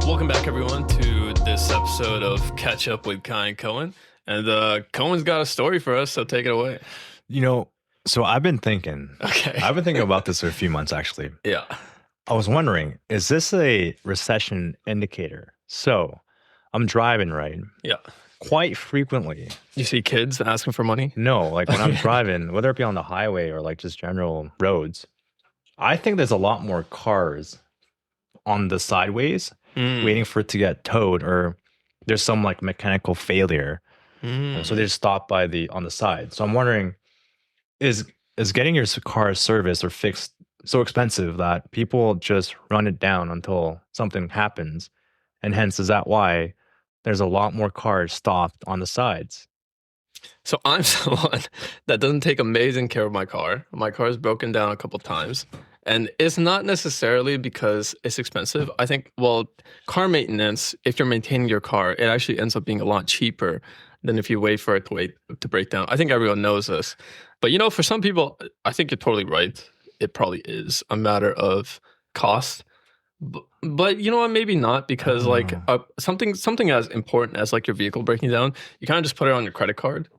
Welcome back, everyone, to this episode of Catch Up with Kai and Cohen. And Cohen's got a story for us, so take it away. So I've been thinking. Okay. I've been thinking about this for a few months, actually. Yeah. I was wondering, is this a recession indicator? So I'm driving, right? Yeah. Quite frequently. You see kids asking for money? No, like when I'm driving, whether it be on the highway or like just general roads, I think there's a lot more cars on the sideways waiting for it to get towed, or there's some like mechanical failure. So they just stop on the side. So I'm wondering, is getting your car serviced or fixed so expensive that people just run it down until something happens? And hence, is that why there's a lot more cars stopped on the sides? So I'm someone that doesn't take amazing care of my car. My car is broken down a couple times. And it's not necessarily because it's expensive. I think, car maintenance, if you're maintaining your car, it actually ends up being a lot cheaper than if you wait for it to break down. I think everyone knows this. But, for some people, I think you're totally right. It probably is a matter of cost. But you know what? Maybe not, because something as important as like your vehicle breaking down, you kind of just put it on your credit card,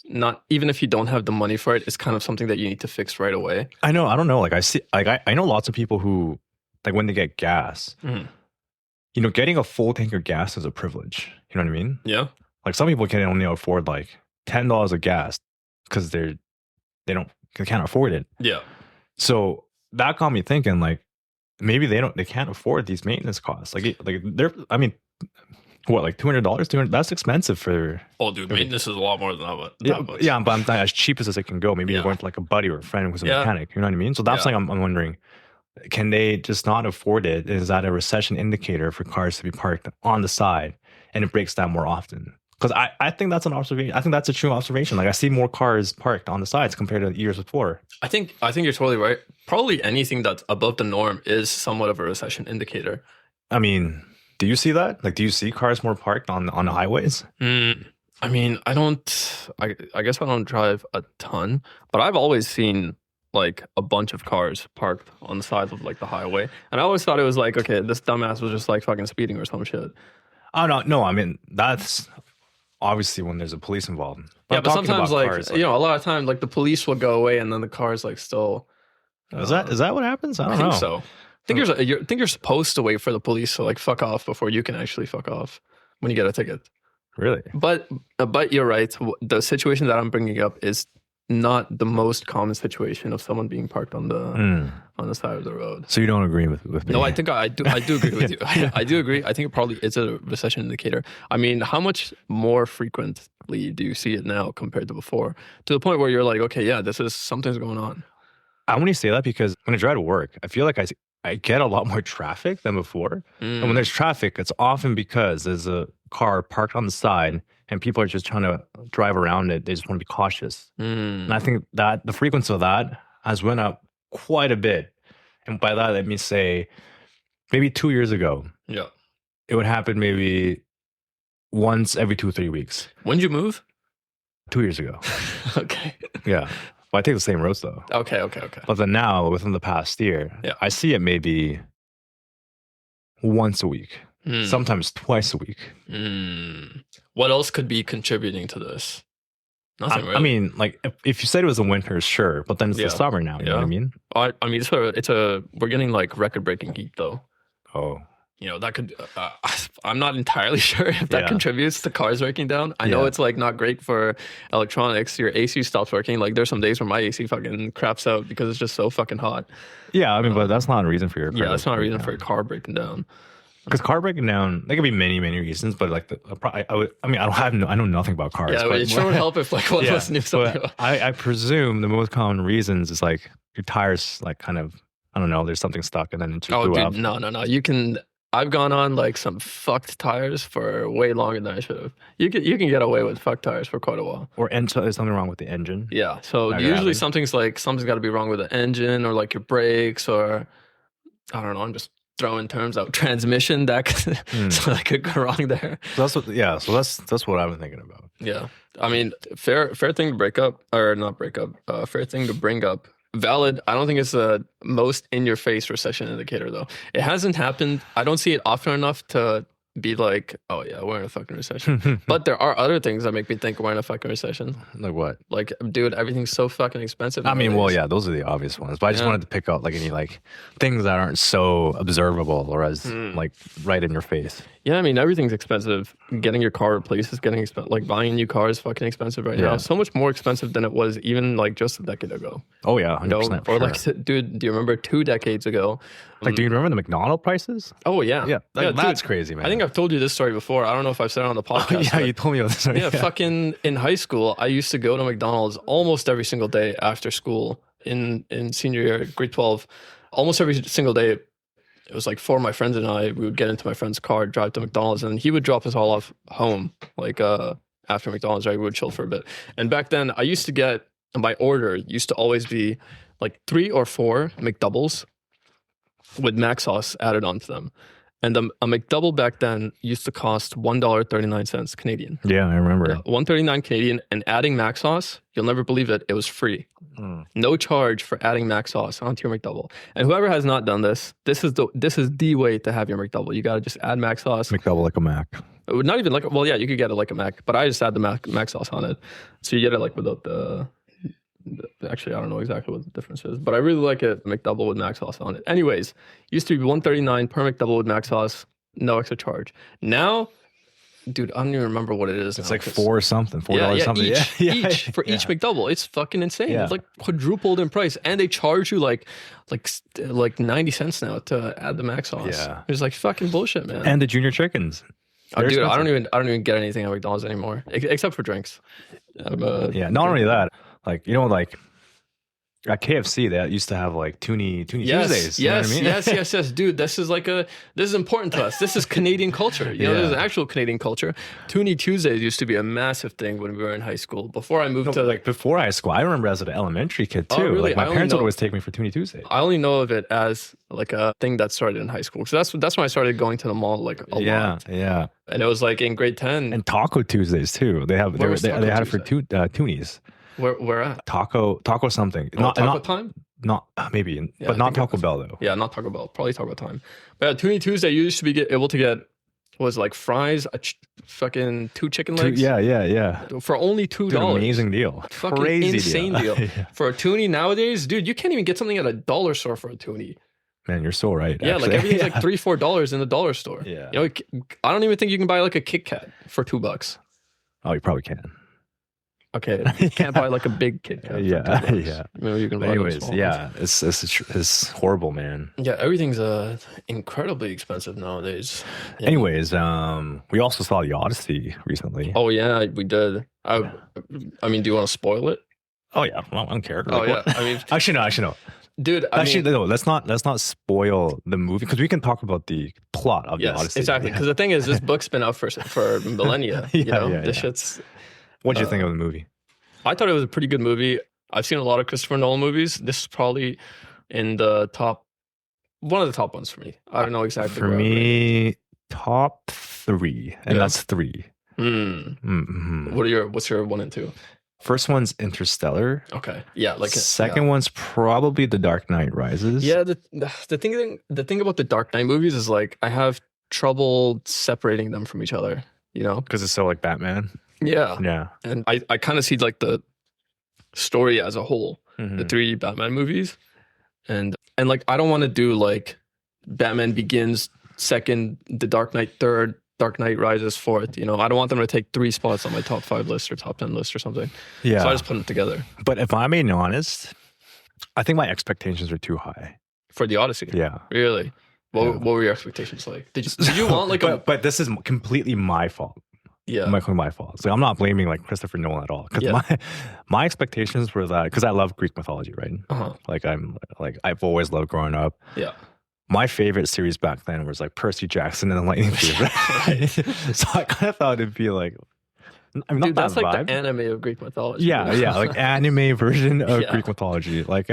Not even if you don't have the money for it, it's kind of something that you need to fix right away. I know. I don't know. Like I know lots of people who, like, when they get gas, getting a full tank of gas is a privilege. You know what I mean? Yeah. Like some people can only afford like $10 of gas because they can't afford it. Yeah. So that got me thinking, like, maybe they can't afford these maintenance costs. Like what, like $200? That's expensive for. Oh, dude, maintenance is a lot more than that. Yeah, but I'm not as cheap as it can go. Maybe you're going to like a buddy or a friend who's a mechanic. You know what I mean? So that's like I'm wondering, can they just not afford it? Is that a recession indicator for cars to be parked on the side and it breaks down more often? Because I think that's an observation. I think that's a true observation. Like I see more cars parked on the sides compared to years before. I think you're totally right. Probably anything that's above the norm is somewhat of a recession indicator. I mean, do you see that? Like, do you see cars more parked on the highways? I mean, I don't. I guess I don't drive a ton, but I've always seen like a bunch of cars parked on the sides of like the highway, and I always thought it was like, okay, this dumbass was just like fucking speeding or some shit. Oh no! I mean, that's obviously when there's a police involved. But sometimes cars, a lot of times like the police will go away and then the car's like still. Is that what happens? I don't know. I think so. I think you're supposed to wait for the police to like fuck off before you can actually fuck off when you get a ticket. Really? But you're right. The situation that I'm bringing up is not the most common situation of someone being parked on the side of the road. So you don't agree with me? No, I think I do agree with you. I do agree. I think it probably is a recession indicator. I mean, how much more frequently do you see it now compared to before? To the point where you're like, okay, yeah, something's going on. I only say that because when I drive to work, I feel like I get a lot more traffic than before. And when there's traffic, it's often because there's a car parked on the side and people are just trying to drive around it. They just want to be cautious. And I think that the frequency of that has went up quite a bit. And by that, let me say maybe 2 years ago. Yeah. It would happen maybe once every 2 or 3 weeks. When did you move? 2 years ago. Okay. Yeah. Well, I take the same roads though. Okay. But then now, within the past year, I see it maybe once a week, sometimes twice a week. What else could be contributing to this? Nothing really. I mean, like if you said it was the winter, sure, but then it's the summer now. You know what I mean? I mean, we're getting like record-breaking heat though. Oh. That could, I'm not entirely sure if that contributes to cars breaking down. I know it's like not great for electronics. Your AC stops working. Like there's some days where my AC fucking craps out because it's just so fucking hot. Yeah, I mean, but that's not a reason for your car. Yeah, that's not a reason for your car breaking down. Because car breaking down, there could be many, many reasons, but like I know nothing about cars. Yeah, but it sure would help if like one of us knew something about. I presume the most common reasons is like your tires, like kind of, I don't know, there's something stuck and then it just blew up. No. I've gone on like some fucked tires for way longer than I should have. You can get away with fucked tires for quite a while. Or there's something wrong with the engine. Yeah. So usually something's got to be wrong with the engine or like your brakes or I don't know. I'm just throwing terms out. Transmission that could go wrong there. So that's what I've been thinking about. Yeah. I mean, fair thing to break up or not break up. Fair thing to bring up Valid. I don't think it's the most in-your-face recession indicator, though. It hasn't happened. I don't see it often enough to be like, oh yeah, we're in a fucking recession. But there are other things that make me think we're in a fucking recession. Like what? Like, dude, everything's so fucking expensive. I mean, nowadays. well, yeah, those are the obvious ones. But I just wanted to pick out like any like things that aren't so observable or as like right in your face. Yeah, I mean, everything's expensive. Getting your car replaced is getting expensive. Like buying a new car is fucking expensive right now. So much more expensive than it was even like just a decade ago. Oh yeah, 100%. Or like, dude, do you remember 2 decades ago? Like, do you remember the McDouble prices? Oh yeah, Yeah, like, that's dude, crazy, man. I think I've told you this story before. I don't know if I've said it on the podcast. Yeah, you told me about this. Yeah, fucking in high school, I used to go to McDonald's almost every single day after school in senior year, grade 12. Almost every single day. It was like 4 of my friends and I, we would get into my friend's car, drive to McDonald's, and he would drop us all off home, like after McDonald's, right? We would chill for a bit. And back then, I used to get, my order used to always be like 3 or 4 McDoubles with mac sauce added onto them. And a McDouble back then used to cost $1.39 Canadian. Yeah, I remember. $1.39 Canadian, and adding mac sauce, you'll never believe it, it was free. No charge for adding mac sauce onto your McDouble. And whoever has not done this, this is the way to have your McDouble. You got to just add mac sauce. McDouble like a Mac. Not even like, well, yeah, you could get it like a mac, but I just add the mac sauce on it. So you get it like without actually, I don't know exactly what the difference is, but I really like it, McDouble with mac sauce on it. Anyways, used to be $1.39 per McDouble with mac sauce, no extra charge. Now, dude, I don't even remember what it is. It's now, like $4 something, $4 something. Each for each McDouble. It's fucking insane. Yeah. It's like quadrupled in price, and they charge you like 90 cents now to add the mac sauce. Yeah. It's like fucking bullshit, man. And the junior chickens. Oh, dude, expensive. I don't even get anything at McDonald's anymore, except for drinks. Yeah, not only that, like, you know, like at KFC, they used to have like Toonie Tuesdays. You know what I mean? yes, dude. This is important to us. This is Canadian culture. You know, this is actual Canadian culture. Toonie Tuesdays used to be a massive thing when we were in high school. Before I moved to like before high school, I remember as an elementary kid too. really? Like my parents would always take me for Toonie Tuesdays. I only know of it as like a thing that started in high school. So that's when I started going to the mall like a lot. Yeah. And it was like in grade 10. And Taco Tuesdays too. They had it for Toonies. Where at? Taco something. Oh, Taco Time? Not maybe, but not Taco Bell though. Yeah, not Taco Bell. Probably Taco Time. But yeah, Toonie Tuesday, you used to be able to get, what was it, like fries, fucking 2 chicken legs. Yeah. For only $2. Dude, amazing deal. Fucking Crazy insane deal. For a Toonie nowadays, dude, you can't even get something at a dollar store for a Toonie. Man, you're so right. Yeah, actually. like everything's like $3-4 in the dollar store. Yeah. You know, I don't even think you can buy like a Kit Kat for $2. Oh, you probably can. Okay, you can't buy like a big Kit Kat. Yeah. Maybe you can buy anyways, yeah, it's horrible, man. Yeah, everything's incredibly expensive nowadays. Yeah. Anyways, we also saw the Odyssey recently. Oh yeah, we did. I mean, do you want to spoil it? Oh yeah, I don't care. Oh yeah, I mean, actually no. Dude, no. Let's not spoil the movie because we can talk about the plot of the Odyssey. Exactly. Because the thing is, this book's been out for millennia. This shit's. What did you think of the movie? I thought it was a pretty good movie. I've seen a lot of Christopher Nolan movies. This is probably in the top, one of the top ones for me. I don't know exactly. For me, top 3, and that's 3. Mm-hmm. What's your 1 and 2? First one's Interstellar. Okay. Yeah. Like second one's probably The Dark Knight Rises. Yeah. The thing about the Dark Knight movies is like I have trouble separating them from each other. You know, because it's so like Batman. Yeah. And I kind of see like the story as a whole, the 3 Batman movies, and like I don't want to do like Batman Begins second, The Dark Knight third, Dark Knight Rises fourth. You know, I don't want them to take 3 spots on my top 5 list or top 10 list or something. Yeah. So I just put them together. But if I'm being honest, I think my expectations are too high for the Odyssey. Yeah. Really? What were your expectations like? Did you want like but this is completely my fault. Yeah, my fault. So I'm not blaming like Christopher Nolan at all because my expectations were that because I love Greek mythology, right? Like I've always loved growing up. Yeah. My favorite series back then was like Percy Jackson and the Lightning Thief. Right? So I kind of thought it'd be like, I mean, dude, that's like the anime of Greek mythology. Yeah, like anime version of Greek mythology, like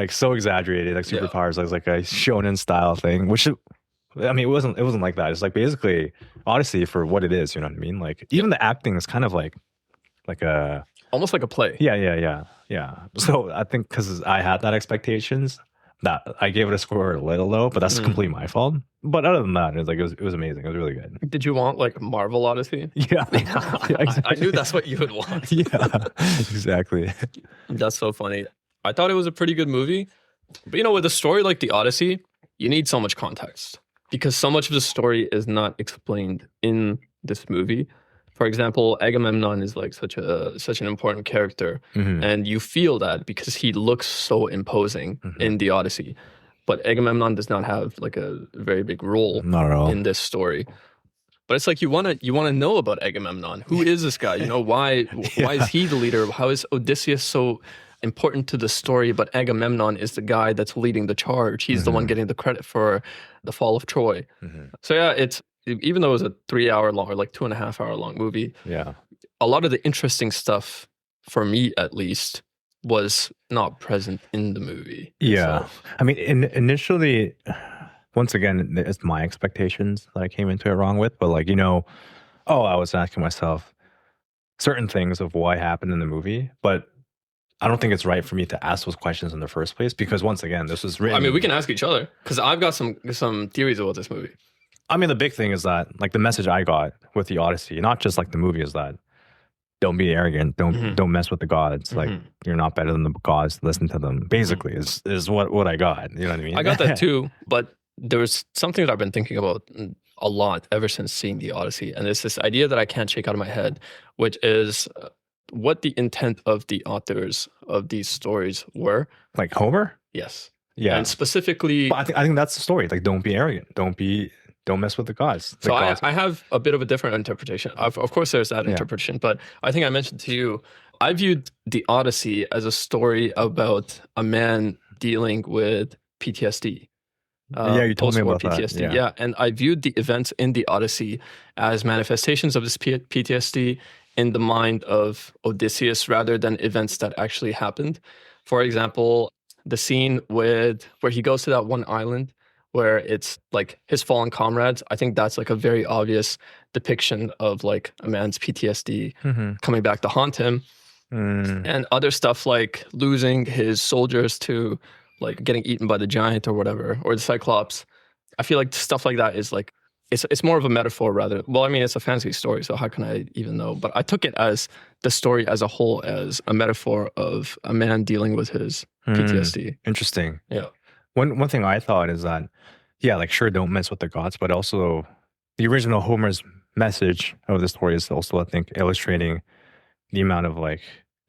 so exaggerated, like superpowers, like a shonen style thing, which. I mean, it wasn't like that. It's like basically Odyssey for what it is. You know what I mean? Like even the acting is kind of like a almost like a play. Yeah. So I think because I had that expectations, that I gave it a score a little low, but that's completely my fault. But other than that, it was amazing. It was really good. Did you want like Marvel Odyssey? Yeah, I knew that's what you would want. Yeah, exactly. That's so funny. I thought it was a pretty good movie, but with a story like the Odyssey, you need so much context because so much of the story is not explained in this movie. For example, Agamemnon is like such an important character, and you feel that because he looks so imposing in the Odyssey. But Agamemnon does not have like a very big role Not at all in this story. But it's like you want to know about Agamemnon. Who is this guy? Why is he the leader? How is Odysseus so important to the story? But Agamemnon is the guy that's leading the charge. He's the one getting the credit for the fall of Troy. So yeah, even though it was a 3 hour long or like 2.5 hour long movie, a lot of the interesting stuff for me at least was not present in the movie. Yeah. I mean, initially, once again, it's my expectations that I came into it wrong with, but like, I was asking myself certain things of what happened in the movie, but I don't think it's right for me to ask those questions in the first place because once again, this was written. I mean, we can ask each other because I've got some theories about this movie. I mean, the big thing is that like the message I got with the Odyssey, not just like the movie, is that don't be arrogant, don't mess with the gods. Like you're not better than the gods. Listen to them. Basically, is what I got. You know what I mean? I got that too, but there was something that I've been thinking about a lot ever since seeing the Odyssey, and it's this idea that I can't shake out of my head, which is what the intent of the authors of these stories were. Like Homer? Yes. Yeah. And specifically, but I think that's the story. Like, don't be arrogant. Don't mess with the gods. I have a bit of a different interpretation. Of course, there's that interpretation, but I think I mentioned to you, I viewed the Odyssey as a story about a man dealing with PTSD. You told me about PTSD. that. Yeah, and I viewed the events in the Odyssey as manifestations of this PTSD in the mind of Odysseus rather than events that actually happened. For example, the scene where he goes to that one island where it's like his fallen comrades, I think that's like a very obvious depiction of like a man's PTSD coming back to haunt him. And other stuff like losing his soldiers to like getting eaten by the giant or whatever, or the Cyclops. I feel like stuff like that is like, it's more of a metaphor rather. Well, I mean, it's a fantasy story, so how can I even know? But I took it as the story as a whole as a metaphor of a man dealing with his PTSD. Interesting. Yeah. One thing I thought is that, like sure, don't mess with the gods, but also the original Homer's message of the story is also, I think, illustrating the amount of like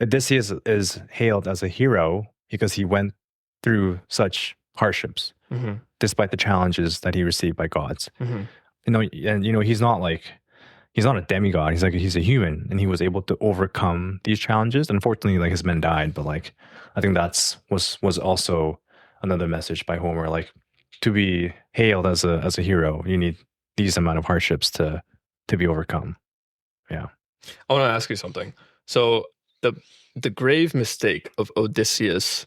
Odysseus is hailed as a hero because he went through such hardships despite the challenges that he received by gods. He's not a demigod. He's a human, and he was able to overcome these challenges. Unfortunately, like his men died, but like I think was also another message by Homer. Like to be hailed as a hero, you need these amount of hardships to be overcome. Yeah. I want to ask you something. So the grave mistake of Odysseus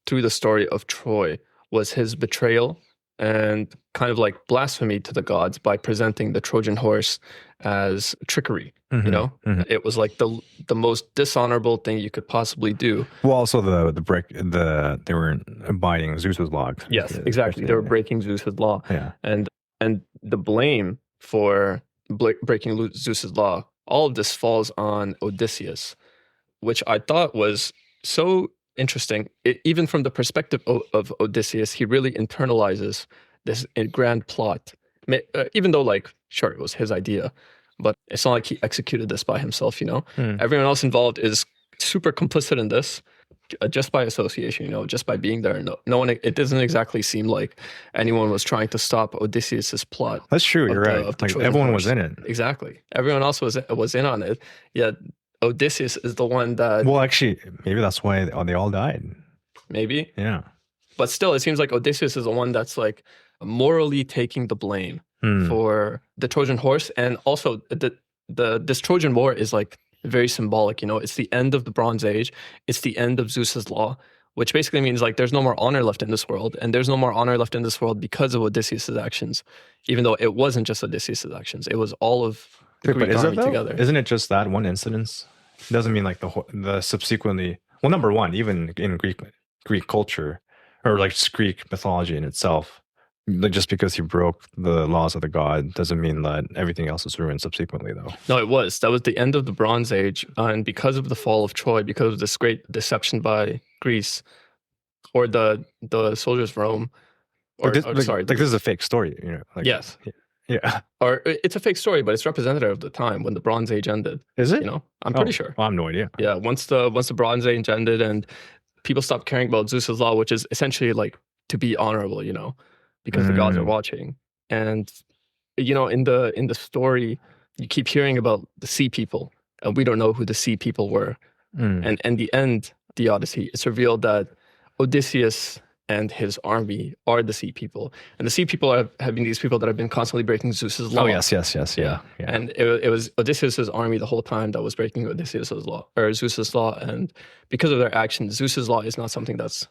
through the story of Troy was his betrayal and kind of like blasphemy to the gods by presenting the Trojan horse as trickery. It was like the most dishonorable thing you could possibly do. Well, also they were abiding Zeus's law. Yes, exactly. They were breaking Zeus's law. Yeah, and the blame for breaking Zeus's law, all of this falls on Odysseus, which I thought was so interesting. Even from the perspective of Odysseus, he really internalizes this grand plot, even though like sure it was his idea, but it's not like he executed this by himself. Everyone else involved is super complicit in this just by association, just by being there. No one, it doesn't exactly seem like anyone was trying to stop Odysseus's plot. That's true. You're right. Like everyone was in it. Exactly. Everyone else was in on it. Yet Odysseus is the one that... Well, actually, maybe that's why they all died. Maybe. Yeah. But still, it seems like Odysseus is the one that's like morally taking the blame for the Trojan horse. And also, this Trojan War is like very symbolic. It's the end of the Bronze Age. It's the end of Zeus's law, which basically means like there's no more honor left in this world. And there's no more honor left in this world because of Odysseus's actions, even though it wasn't just Odysseus's actions. It was all of the Greek army together. Isn't it just that one incident doesn't mean like the subsequently. Well, number one, even in Greek culture, or like just Greek mythology in itself, like just because he broke the laws of the god doesn't mean that everything else is ruined subsequently, though. No, that was the end of the Bronze Age, and because of the fall of Troy, because of this great deception by Greece, or the soldiers of Rome, like this is a fake story, you know? Like, yes, yeah, or it's a fake story, but it's representative of the time when the Bronze Age ended. Is it? You know, I'm pretty sure. Well, I have no idea. Yeah, once the Bronze Age ended and people stopped caring about Zeus's law, which is essentially like to be honorable, you know, because the gods are watching. And you know, in the story, you keep hearing about the sea people, and we don't know who the sea people were. And in the end, the Odyssey, it's revealed that Odysseus and his army are the sea people, and the sea people have been these people that have been constantly breaking Zeus's law. Oh yes, yeah. And it was Odysseus's army the whole time that was breaking Odysseus's law or Zeus's law, and because of their actions, Zeus's law is not something that's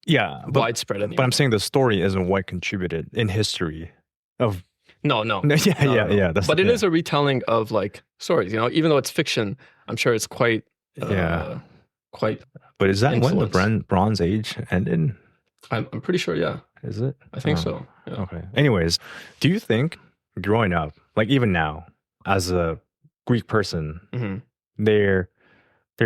widespread anymore. But I'm saying the story isn't what contributed in history of. No. Yeah. But it is a retelling of like stories, you know, even though it's fiction. I'm sure it's quite. Quite. But is that influence. when the Bronze Age ended? I'm pretty sure, yeah. Is it? I think so. Yeah. Okay. Anyways, do you think growing up, like even now, as a Greek person, they're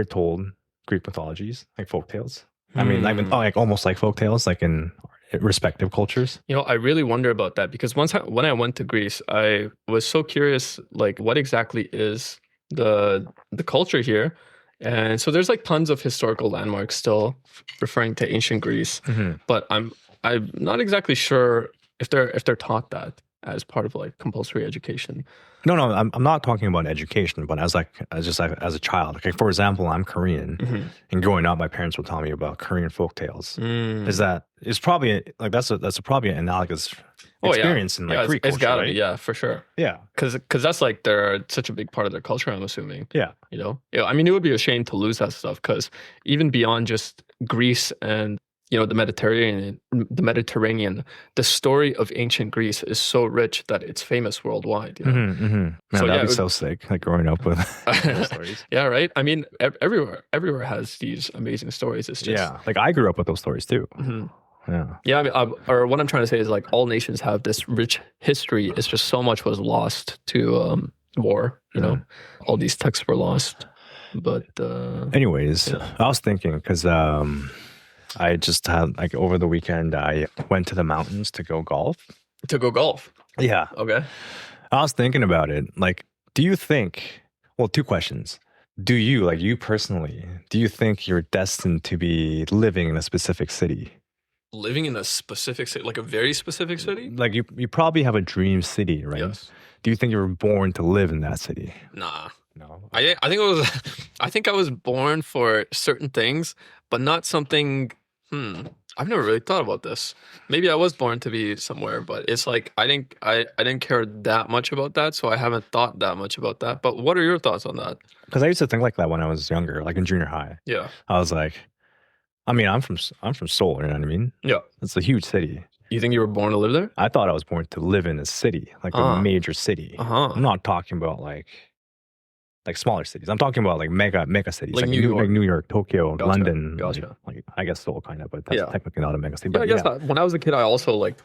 told Greek mythologies, like folktales? I mean, like almost like folktales, like in respective cultures. You know, I really wonder about that because when I went to Greece, I was so curious, like what exactly is the culture here. And so there's like tons of historical landmarks still referring to ancient Greece, but I'm not exactly sure if they're taught that as part of like compulsory education. No, I'm not talking about education, but as a child. Okay, for example, I'm Korean, and growing up, my parents would tell me about Korean folk tales. It's probably like that's probably an analogous experience in like Greek culture, it's gotta be, right? yeah, for sure. Yeah, because that's like they're such a big part of their culture, I'm assuming. Yeah, you know, I mean, it would be a shame to lose that stuff because even beyond just Greece and you know the Mediterranean, the story of ancient Greece is so rich that it's famous worldwide. You know? Man, that'd be so sick. Like growing up with those stories. Yeah, right. I mean, everywhere has these amazing stories. It's just like I grew up with those stories too. Yeah. I mean, or what I'm trying to say is like all nations have this rich history. It's just so much was lost to war. You know, all these texts were lost. But anyways, I was thinking because I just had like over the weekend I went to the mountains to go golf. To go golf? Yeah. Okay. I was thinking about it. Like, do you think? Well, two questions. Do you, like you personally, do you think you're destined to be living in a specific city? Living in a specific city, like a very specific city? Like you probably have a dream city, right? Yes. Do you think you were born to live in that city? Nah. No. I think I was born for certain things, but not something. I've never really thought about this. Maybe I was born to be somewhere, but it's like I didn't care that much about that, so I haven't thought that much about that. But what are your thoughts on that? Because I used to think like that when I was younger, like in junior high. Yeah. I was like, I mean, I'm from Seoul, you know what I mean? Yeah. It's a huge city. You think you were born to live there? I thought I was born to live in a city, like a major city. I'm not talking about like smaller cities. I'm talking about like mega cities, like New York, Tokyo, London. Gotcha. Like I guess Seoul kind of, but that's technically not a mega city. But I guess that, when I was a kid, I also like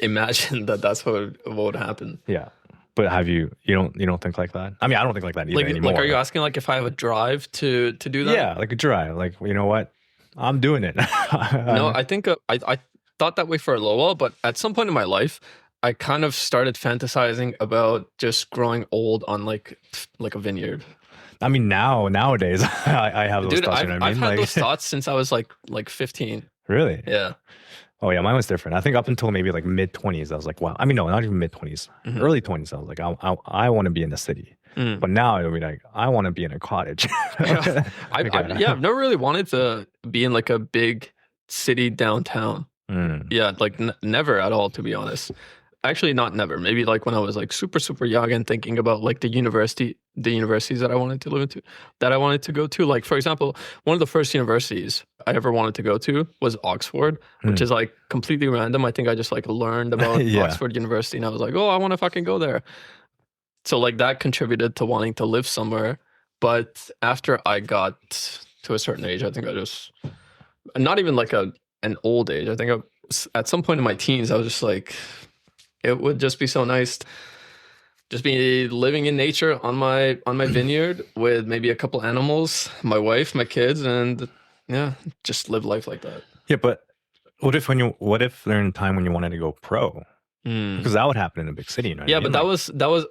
imagined that's what would happen. Yeah. But have you don't think like that? I mean, I don't think like that either anymore. Like, are you asking like if I have a drive to do that? Yeah, like a drive. Like, you know what? I'm doing it. No, I think I thought that way for a little while, but at some point in my life, I kind of started fantasizing about just growing old on like a vineyard. I mean, nowadays I have those thoughts. I've had those thoughts since I was like 15. Really? Yeah. Oh yeah, mine was different. I think up until maybe like mid 20s, I was like, wow. I mean, no, not even mid 20s, early 20s. I was like, I want to be in the city. But now it'll be like, I want to be in a cottage. I've never really wanted to be in like a big city downtown. Yeah, like never at all, to be honest. Actually, not never. Maybe like when I was like super, super young and thinking about like the universities that I wanted to live into, that I wanted to go to. Like, for example, one of the first universities I ever wanted to go to was Oxford, which is like completely random. I think I just like learned about Oxford University and I was like, oh, I want to fucking go there. So like that contributed to wanting to live somewhere But after I got to a certain age, I think I just, not even like an old age. I think at some point in my teens, I was just like, it would just be so nice to just be living in nature on my vineyard with maybe a couple animals, my wife, my kids, and yeah, just live life like that. Yeah, but what if there in a time when you wanted to go pro? Because that would happen in a big city, you know? Yeah, but that was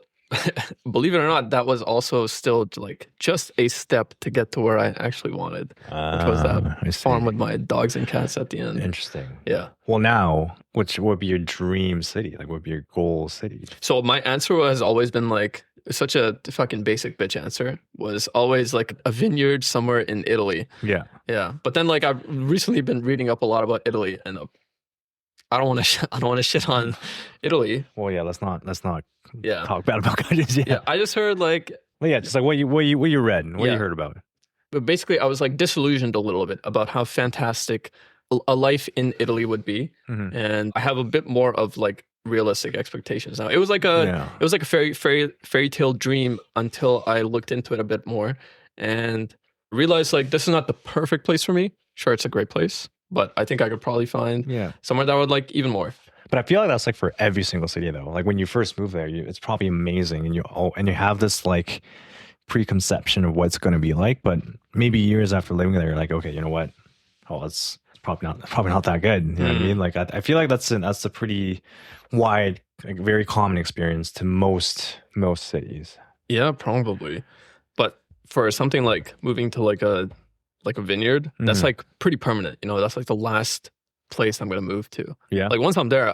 believe it or not, that was also still like just a step to get to where I actually wanted, which was that farm with my dogs and cats at the end. Interesting. Yeah. Well, now, what would be your dream city? Like, what would be your goal city? So my answer has always been like such a fucking basic bitch answer. Was always like a vineyard somewhere in Italy. Yeah. Yeah. But then like I've recently been reading up a lot about Italy, and I don't want to shit on Italy. Well, yeah, let's not talk bad about countries. Yeah, I just heard like, well, yeah, just like what you read and what you heard about. But basically, I was like disillusioned a little bit about how fantastic a life in Italy would be, and I have a bit more of like realistic expectations now. It was like a fairy tale dream until I looked into it a bit more and realized like this is not the perfect place for me. Sure, it's a great place, but I think I could probably find somewhere that I would like even more. But I feel like that's like for every single city though. Like when you first move there, it's probably amazing, and you have this like preconception of what it's going to be like. But maybe years after living there, you're like, okay, you know what? Oh, it's probably not that good. You know what I mean? Like I feel like that's a pretty wide, like, very common experience to most cities. Yeah, probably. But for something like moving to like a vineyard, that's like pretty permanent. You know, that's like the last place I'm going to move to. Yeah. Like once I'm there,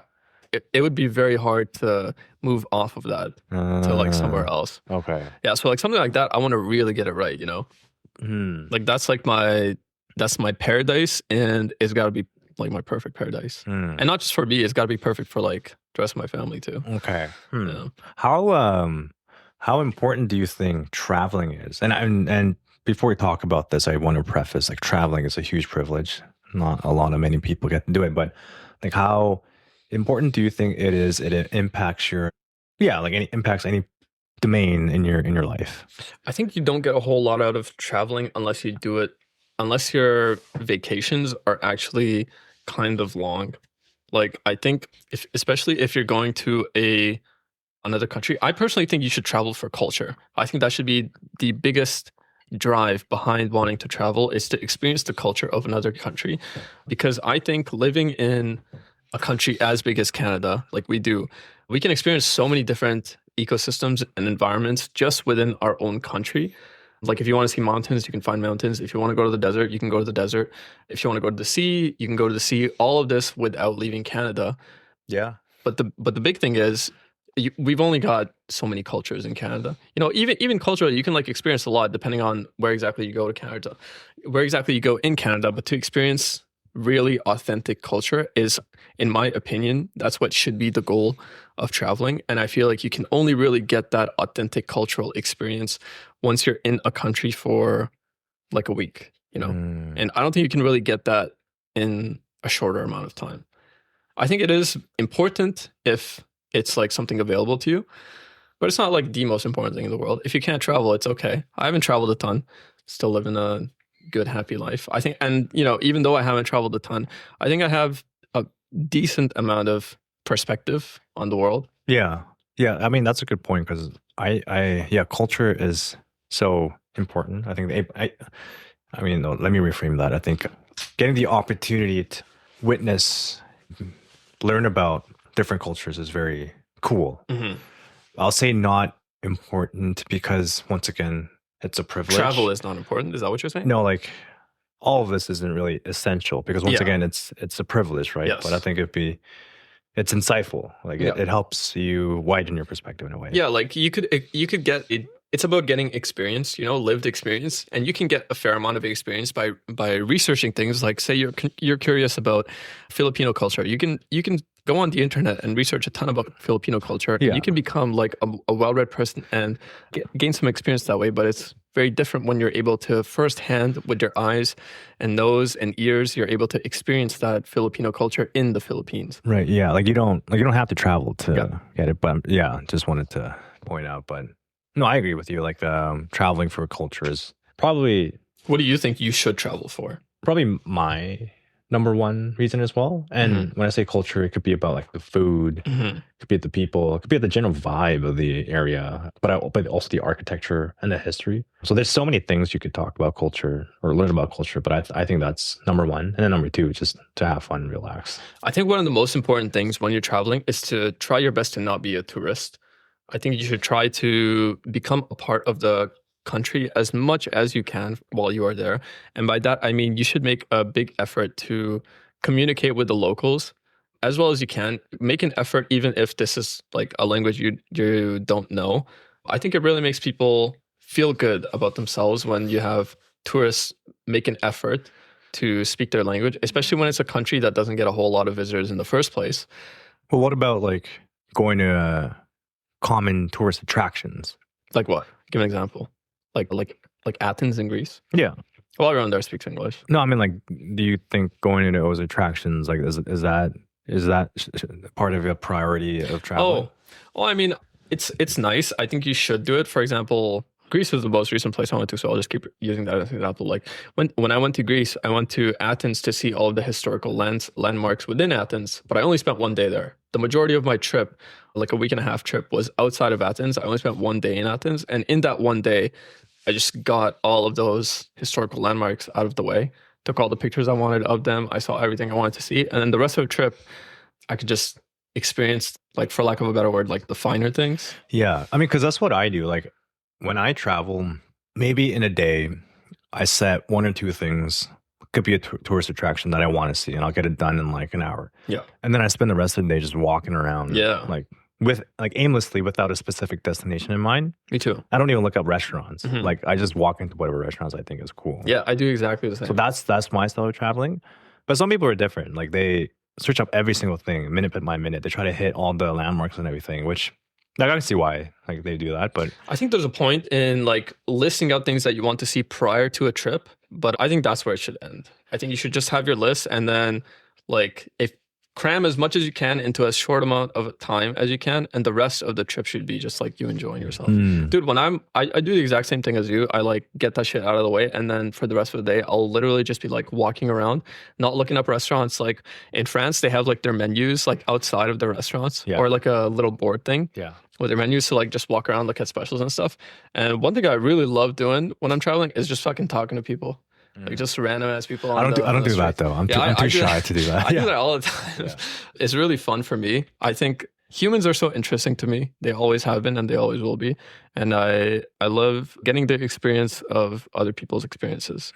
it would be very hard to move off of that to like somewhere else. Okay. Yeah. So like something like that, I want to really get it right, you know? Like that's my paradise, and it's got to be like my perfect paradise. And not just for me, it's got to be perfect for like the rest of my family too. Okay. Yeah. How important do you think traveling is? And before we talk about this, I want to preface like traveling is a huge privilege. Not many people get to do it, but like how important do you think it is? It impacts impacts any domain in your life. I think you don't get a whole lot out of traveling unless you do it, unless your vacations are actually kind of long. Like I think especially if you're going to another country, I personally think you should travel for culture. I think that should be the biggest drive behind wanting to travel, is to experience the culture of another country. Because I think living in a country as big as Canada, like we do, we can experience so many different ecosystems and environments just within our own country. Like if you want to see mountains, you can find mountains. If you want to go to the desert, you can go to the desert. If you want to go to the sea, you can go to the sea. All of this without leaving Canada. Yeah. But the big thing is, we've only got so many cultures in Canada. You know, even culturally, you can like experience a lot depending on where exactly you go to Canada, where exactly you go in Canada. But to experience really authentic culture is, in my opinion, that's what should be the goal of traveling. And I feel like you can only really get that authentic cultural experience once you're in a country for like a week, you know? And I don't think you can really get that in a shorter amount of time. I think it is important if it's like something available to you, but it's not like the most important thing in the world. If you can't travel, it's okay. I haven't traveled a ton, still living a good, happy life, I think. And, you know, even though I haven't traveled a ton, I think I have a decent amount of perspective on the world. Yeah. Yeah. I mean, that's a good point, because culture is so important. I think let me reframe that. I think getting the opportunity to witness, learn about different cultures is very cool. I'll say not important because, once again, it's a privilege. Travel is not important. Is that what you're saying? No, like all of this isn't really essential because, once again, it's a privilege, right? Yes. But I think it's insightful. Like it helps you widen your perspective in a way. Yeah, like you could get it. It's about getting experience, you know, lived experience, and you can get a fair amount of experience by researching things. Like, say you're curious about Filipino culture, you can go on the internet and research a ton about Filipino culture. Yeah. And you can become like a well-read person and gain some experience that way. But it's very different when you're able to firsthand, with your eyes and nose and ears, you're able to experience that Filipino culture in the Philippines. Right. Yeah. Like you don't have to travel to get it. But just wanted to point out. But No, I agree with you. Like traveling for culture is probably What do you think you should travel for? probably my number one reason as well. And when I say culture, it could be about like the food, it could be the people, it could be the general vibe of the area, but also the architecture and the history. So there's so many things you could talk about culture or learn about culture. But I think that's number one, and then number two, just to have fun and relax. I think one of the most important things when you're traveling is to try your best to not be a tourist. I think you should try to become a part of the country as much as you can while you are there. And by that, I mean you should make a big effort to communicate with the locals as well as you can. Make an effort, even if this is like a language you don't know. I think it really makes people feel good about themselves when you have tourists make an effort to speak their language, especially when it's a country that doesn't get a whole lot of visitors in the first place. Well, what about like going to common tourist attractions? Like what? Give an example. Like Athens in Greece. Yeah. Well, everyone there speaks English. No, I mean, like, do you think going into those attractions, like, is that part of a priority of traveling? Well, I mean, it's nice. I think you should do it. For example, Greece was the most recent place I went to, so I'll just keep using that as an example. Like when I went to Greece, I went to Athens to see all of the historical landmarks within Athens, but I only spent one day there. The majority of my trip, like a week and a half trip, was outside of Athens. I only spent one day in Athens, and in that one day, I just got all of those historical landmarks out of the way, took all the pictures I wanted of them. I saw everything I wanted to see, and then the rest of the trip, I could just experience, like, for lack of a better word, like the finer things. Yeah, I mean, because that's what I do. Like when I travel, maybe in a day, I set one or two things. Could be a tourist attraction that I want to see, and I'll get it done in like an hour. Yeah, and then I spend the rest of the day just walking around. Yeah, like aimlessly without a specific destination in mind. Me too. I don't even look up restaurants. Like I just walk into whatever restaurants I think is cool. Yeah, I do exactly the same. So that's my style of traveling. But some people are different. Like they search up every single thing minute by minute. They try to hit all the landmarks and everything, which I can see why like they do that. But I think there's a point in like listing out things that you want to see prior to a trip. But I think that's where it should end. I think you should just have your list and then like if cram as much as you can into as short amount of time as you can, and the rest of the trip should be just like you enjoying yourself. Dude, when I do the exact same thing as you. I like get that shit out of the way, and then for the rest of the day I'll literally just be like walking around, not looking up restaurants. Like in France they have like their menus like outside of the restaurants, or like a little board thing with their menus to like just walk around, look at specials and stuff. And one thing I really love doing when I'm traveling is just fucking talking to people. Like just random ass people. I don't do that though. I'm too shy to do that. I do that all the time. Yeah. It's really fun for me. I think humans are so interesting to me. They always have been and they always will be. And I love getting the experience of other people's experiences.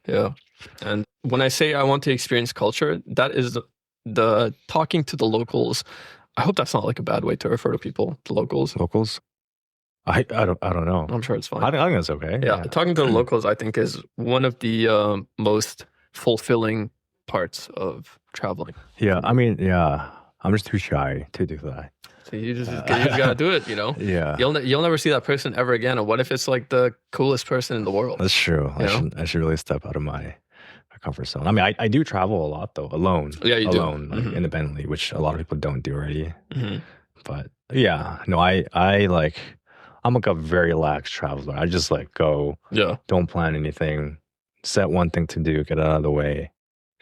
Yeah. And when I say I want to experience culture, that is the talking to the locals. I hope that's not like a bad way to refer to people, the locals. Locals? I don't know. I'm sure it's fine. I think that's okay. Yeah, talking to the locals, I think, is one of the most fulfilling parts of traveling. Yeah, I mean, yeah, I'm just too shy to do that. So you just gotta do it, you know. Yeah, you'll never see that person ever again. And what if it's like the coolest person in the world? That's true. I should really step out of my comfort zone. I mean, I do travel a lot though, alone. Yeah, you alone, do. Like, independently, which a lot of people don't do already. But yeah, no, I like. I'm like a very lax traveler. I just like go, don't plan anything, set one thing to do, get it out of the way,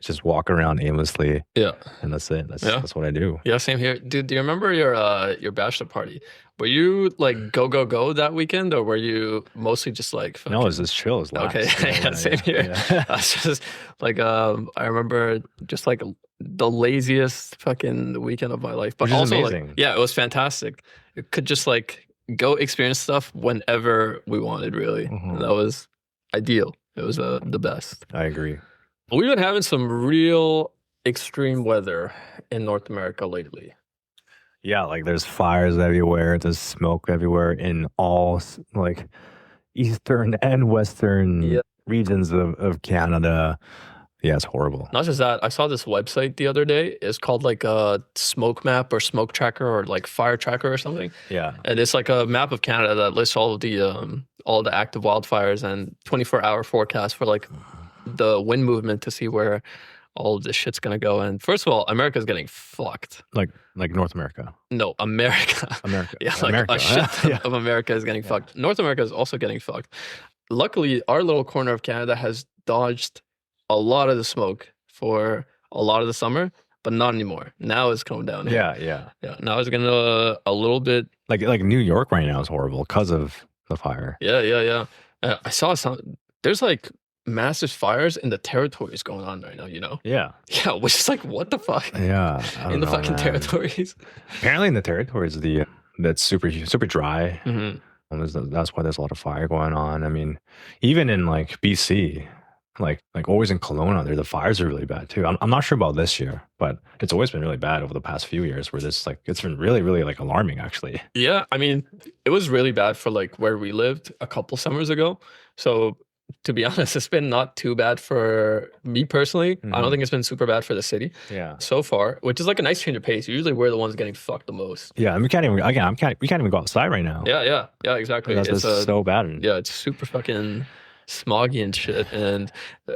just walk around aimlessly. Yeah. And that's it. That's what I do. Yeah, same here. Dude, do you remember your bachelor party? Were you like go that weekend, or were you mostly just like fucking... No, it was just chill. It was lax. Okay. Yeah, same here. Yeah. I was just like I remember just like the laziest fucking weekend of my life. But which also is amazing. Like, yeah, it was fantastic. It could just like go experience stuff whenever we wanted, really. And that was ideal. It was the best. I agree. We've been having some real extreme weather in North America lately. Yeah, like there's fires everywhere. There's smoke everywhere in all like eastern and western regions of Canada. Yeah, it's horrible. Not just that, I saw this website the other day. It's called like a smoke map or smoke tracker or like fire tracker or something. Yeah. And it's like a map of Canada that lists all the active wildfires and 24-hour forecast for like the wind movement to see where all of this shit's gonna go. And first of all, America's getting fucked. Like North America. No, America. America. Yeah, like America. a shit ton of America is getting fucked. North America is also getting fucked. Luckily, our little corner of Canada has dodged a lot of the smoke for a lot of the summer, but not anymore. Now it's coming down here. Yeah. Now it's gonna a little bit. Like New York right now is horrible because of the fire. Yeah. I saw there's like massive fires in the territories going on right now, you know? Yeah. Yeah, which is like, what the fuck? Yeah. In the fucking territories. Apparently in the territories, that's super dry. Mm-hmm. That's why there's a lot of fire going on. I mean, even in like BC, like always in Kelowna, there the fires are really bad too. I'm not sure about this year, but it's always been really bad over the past few years. Where this like it's been really like alarming actually. Yeah, I mean, it was really bad for like where we lived a couple summers ago. So to be honest, it's been not too bad for me personally. I don't think it's been super bad for the city. Yeah. So far, which is like a nice change of pace. Usually we're the ones getting fucked the most. Yeah, and we can't even go outside right now. Yeah, exactly. That's so bad. Yeah, it's super fucking smoggy and shit. And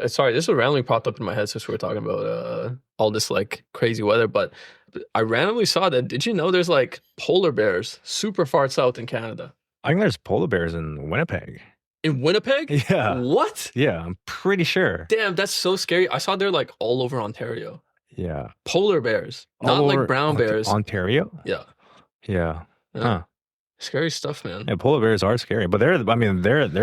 sorry, this was randomly popped up in my head since we were talking about all this like crazy weather. But I randomly saw that. Did you know there's like polar bears super far south in Canada? I think there's polar bears in Winnipeg. In Winnipeg? Yeah. What? Yeah, I'm pretty sure. Damn, that's so scary. I saw they're like all over Ontario. Yeah. Polar bears, not like brown bears. Ontario? Yeah. Yeah. Huh. Scary stuff, man. Yeah, polar bears are scary, but they're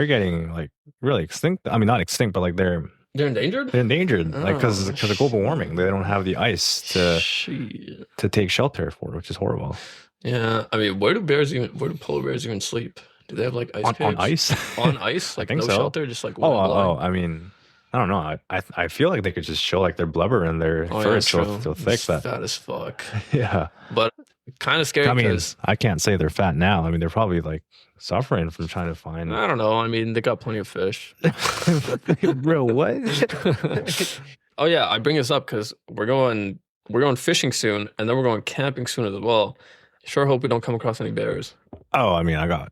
getting like really extinct. I mean, not extinct, but like they're endangered. They're endangered, like because of global warming. They don't have the ice to take shelter for, which is horrible. Yeah, I mean, where do polar bears even sleep? Do they have like ice caves? On ice? On ice? Like I think no so. shelter, just like I mean, I don't know. I feel like they could just show like their blubber and their fur is so thick that fat as fuck. Yeah, but kind of scary. I mean, I can't say they're fat now. I mean, they're probably like suffering from trying to find. I don't know. I mean, they got plenty of fish. Bro, what? Oh yeah, I bring this up because we're going fishing soon, and then we're going camping soon as well. Sure hope we don't come across any bears. Oh, I mean, I got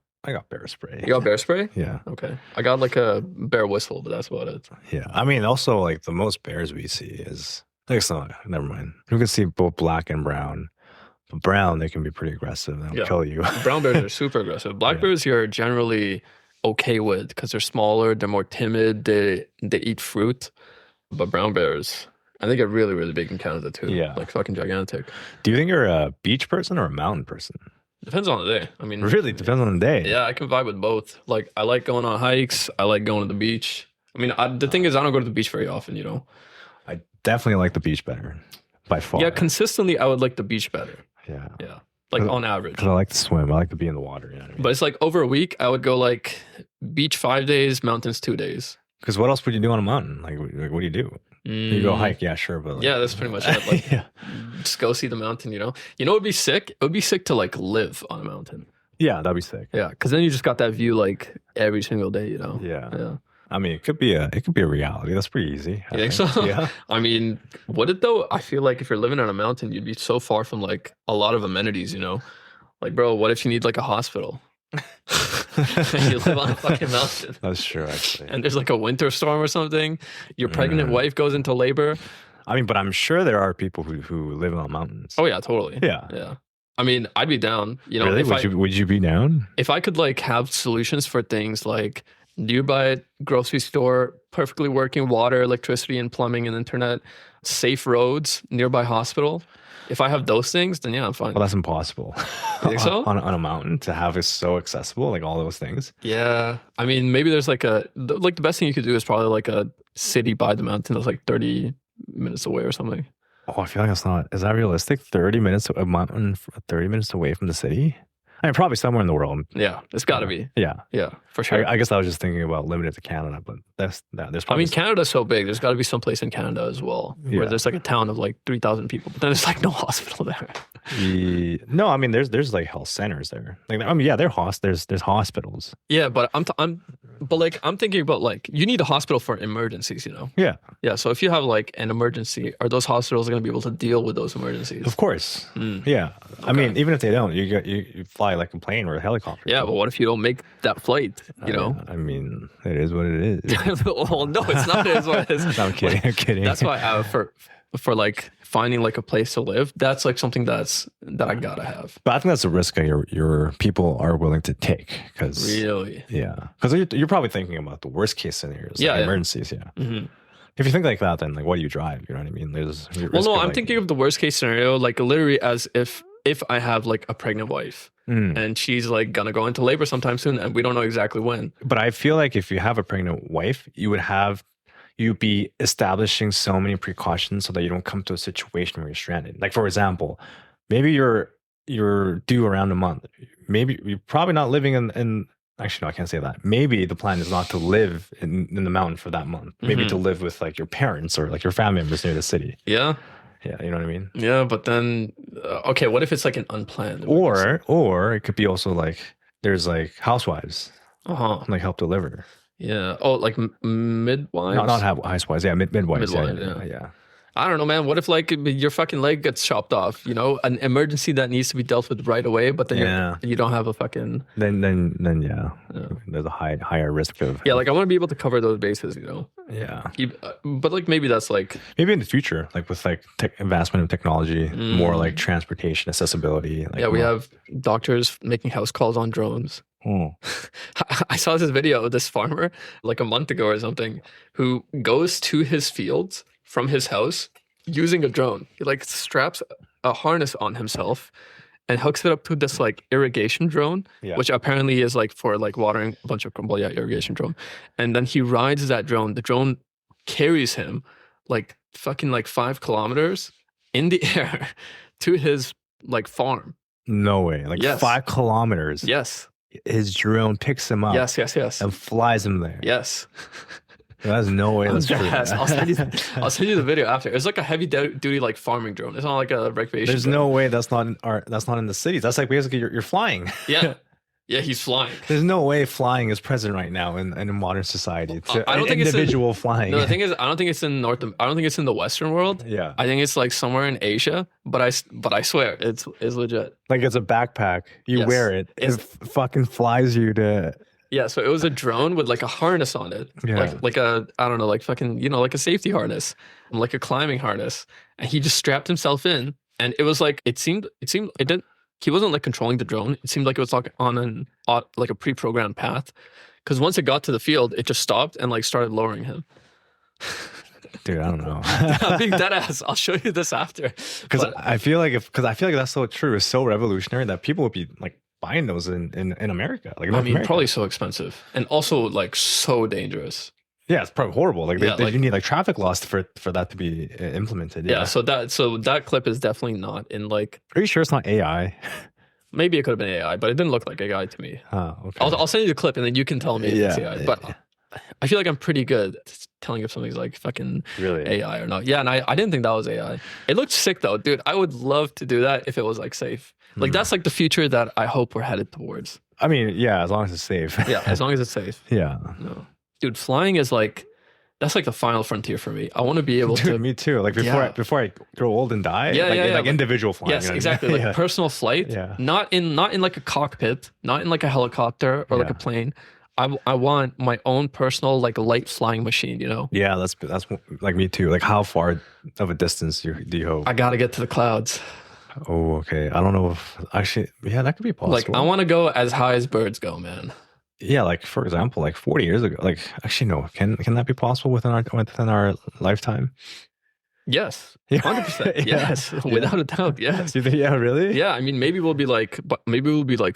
bear spray. You got bear spray? Yeah. Okay. I got like a bear whistle, but that's about it. Yeah. I mean, also like the most bears we see is never mind. You can see both black and brown. But brown, they can be pretty aggressive. They'll kill you. Brown bears are super aggressive. Black bears you're generally okay with because they're smaller, they're more timid, they eat fruit. But brown bears, I think, get really, really big in Canada too. Yeah. Like fucking gigantic. Do you think you're a beach person or a mountain person? Depends on the day. I mean, really depends on the day. Yeah, I can vibe with both. Like, I like going on hikes. I like going to the beach. I mean, the thing is, I don't go to the beach very often. You know, I definitely like the beach better, by far. Yeah, consistently, I would like the beach better. Yeah, like on average. Because I like to swim. I like to be in the water. You know what I mean? But it's like over a week, I would go like beach 5 days, mountains 2 days. Because what else would you do on a mountain? Like what do you do? You go hike, yeah, sure, but like, yeah, that's pretty much it. Like, just go see the mountain. You know, it would be sick. It would be sick to like live on a mountain. Yeah, that'd be sick. Yeah, because then you just got that view like every single day. You know. Yeah. I mean, it could be a reality. That's pretty easy. You think so? Yeah. I mean, would it though? I feel like if you're living on a mountain, you'd be so far from like a lot of amenities. You know, like bro, what if you need like a hospital? You live on a fucking mountain. That's true, actually. And there's like a winter storm or something. Your pregnant wife goes into labor. I mean, but I'm sure there are people who live on mountains. Oh yeah, totally. Yeah. I mean, I'd be down. You know, really? Would you be down? If I could like have solutions for things like nearby grocery store, perfectly working water, electricity, and plumbing and internet, safe roads, nearby hospital. If I have those things, then yeah, I'm fine. Well, that's impossible. You think so? On a mountain to have it so accessible, like all those things. Yeah. I mean, maybe there's like the best thing you could do is probably like a city by the mountain that's like 30 minutes away or something. Oh, I feel like it's not. Is that realistic? 30 minutes a mountain, 30 minutes away from the city? I mean, probably somewhere in the world. Yeah, it's got to be. Yeah, for sure. I guess I was just thinking about limited to Canada, but there's probably. I mean, Canada's so big. There's got to be some place in Canada as well where there's like a town of like 3,000 people, but then there's like no hospital there. No, I mean, there's like health centers there. Like, I mean, yeah, there's hospitals. Yeah, but I'm but like I'm thinking about like you need a hospital for emergencies, you know? Yeah, Yeah. So if you have like an emergency, are those hospitals going to be able to deal with those emergencies? of course. Mm. Yeah, I Okay. mean, even if they don't, you fly like a plane or a helicopter. Yeah, but what if you don't make that flight? You know? I mean, it is what it is. Well, no, it's not. It's what it is. No, I'm kidding. I'm kidding. That's why for like finding like a place to live, that's like something that I gotta have. But I think that's a risk that your people are willing to take because Really? yeah, because you're probably thinking about the worst case scenarios, Yeah, like yeah. emergencies. Yeah. Mm-hmm. If you think like that, then like what do you drive? You know what I mean? There's Well, no, I'm thinking of the worst case scenario, like literally as if I have like a pregnant wife and she's like gonna go into labor sometime soon, and we don't know exactly when. But I feel like if you have a pregnant wife, you'd be establishing so many precautions so that you don't come to a situation where you're stranded. Like for example, maybe you're due around a month. Maybe you're probably not living in actually no, I can't say that. Maybe the plan is not to live in the mountain for that month. Maybe to live with like your parents or like your family members near the city. Yeah. Yeah, you know what I mean? Yeah, but then okay, what if it's like an unplanned emergency? Or it could be also like there's like housewives like help deliver. Yeah. Oh, like midwives? No, not housewives. Yeah, midwives. Midwives, Yeah. I don't know, man. What if like your fucking leg gets chopped off? You know, an emergency that needs to be dealt with right away, but then you don't have a fucking. Then yeah. There's a higher risk of. Yeah, like I want to be able to cover those bases, you know. Yeah. But like maybe that's like maybe in the future, like with like advancement of technology, more like transportation accessibility. Like we have doctors making house calls on drones. I saw this video of this farmer like a month ago or something who goes to his fields from his house using a drone. He like straps a harness on himself and hooks it up to this like irrigation drone, which apparently is like for like watering a bunch of irrigation drone. And then he rides that drone. The drone carries him like fucking like 5 kilometers in the air to his like farm. No way. Like 5 kilometers. Yes. His drone picks him up. Yes. And flies him there. Yes. There's no way that's true. I'll send you the video after. It's like a heavy duty like farming drone. It's not like a recreation. There's drone. no way that's not in the cities. That's like basically you're flying. Yeah. Yeah, he's flying. There's no way flying is present right now in modern society. I don't think individual it's flying. No, the thing is, I don't think it's in I don't think it's in the Western world. Yeah, I think it's like somewhere in Asia. But I swear it's legit. Like it's a backpack. You wear it. It fucking flies you to. Yeah, so it was a drone with like a harness on it. Yeah. Like a I don't know, like fucking like a safety harness, and like a climbing harness, and he just strapped himself in, and it was like it seemed it didn't. He wasn't like controlling the drone. It seemed like it was like on like a pre-programmed path, because once it got to the field, it just stopped and like started lowering him. Dude, I don't know. I'm being dead ass. I'll show you this after. Because I feel like that's so true. It's so revolutionary that people would be like buying those in America. Like North America. Probably so expensive and also like so dangerous. Yeah, it's probably horrible. Like, you need like traffic laws for that to be implemented. Yeah. So that clip is definitely not in like. Are you sure it's not AI? Maybe it could have been AI, but it didn't look like AI to me. Oh, okay. I'll send you the clip and then you can tell me if it's AI. But I feel like I'm pretty good at telling if something's like fucking really AI or not. Yeah, and I didn't think that was AI. It looked sick though, dude. I would love to do that if it was like safe. Like that's like the future that I hope we're headed towards. I mean, yeah, as long as it's safe. Yeah, as long as it's safe. Yeah. No. Dude, flying is like that's like the final frontier for me. I want to be able to. Me too. Like before I grow old and die. Like individual flying. Yes, exactly. Like personal flight. Yeah. Not in like a cockpit, not in like a helicopter or like a plane. I want my own personal like light flying machine. You know. Yeah, that's like me too. Like how far of a distance do you hope? I gotta get to the clouds. Oh, okay. I don't know if actually. Yeah, that could be possible. Like I want to go as high as birds go, man. Yeah, like for example, like 40 years ago. Like actually, no. Can that be possible within our lifetime? Yes, 100%. Yes, without a doubt. Yes. You think, yeah, really? Yeah, I mean, maybe we'll be like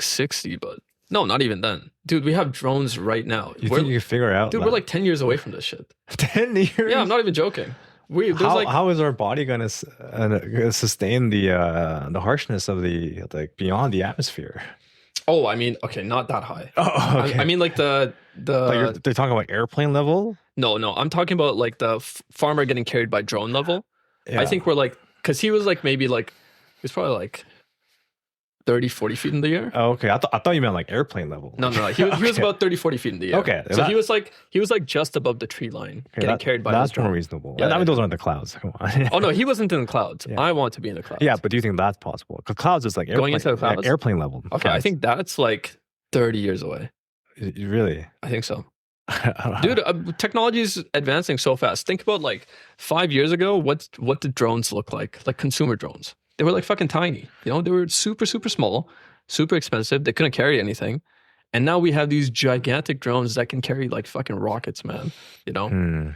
60, but no, not even then, dude. We have drones right now. You think you can figure out? Dude, we're like 10 years away from this shit. 10 years? Yeah, I'm not even joking. How is our body gonna sustain the harshness of the like beyond the atmosphere? Oh, I mean, okay, not that high. Oh, okay. I mean, like the like they're talking about airplane level. No, I'm talking about like the farmer getting carried by drone level. Yeah. I think we're like, because he was like maybe like he was probably like 30, 40 feet in the air. Oh, okay. I thought you meant like airplane level. No. He was about 30, 40 feet in the air. Okay. So he was like just above the tree line, getting carried by his That's more drone. reasonable. Yeah, I mean, those aren't the clouds. Come on. Oh no, he wasn't in the clouds. Yeah. I want to be in the clouds. Yeah, but do you think that's possible? Because clouds is like Going into the clouds? airplane level. Okay, I think that's like 30 years away. Really? I think so. Dude, technology is advancing so fast. Think about like 5 years ago, what did drones look like? Like consumer drones. They were like fucking tiny. You know, they were super, super small, super expensive. They couldn't carry anything. And now we have these gigantic drones that can carry like fucking rockets, man. You know?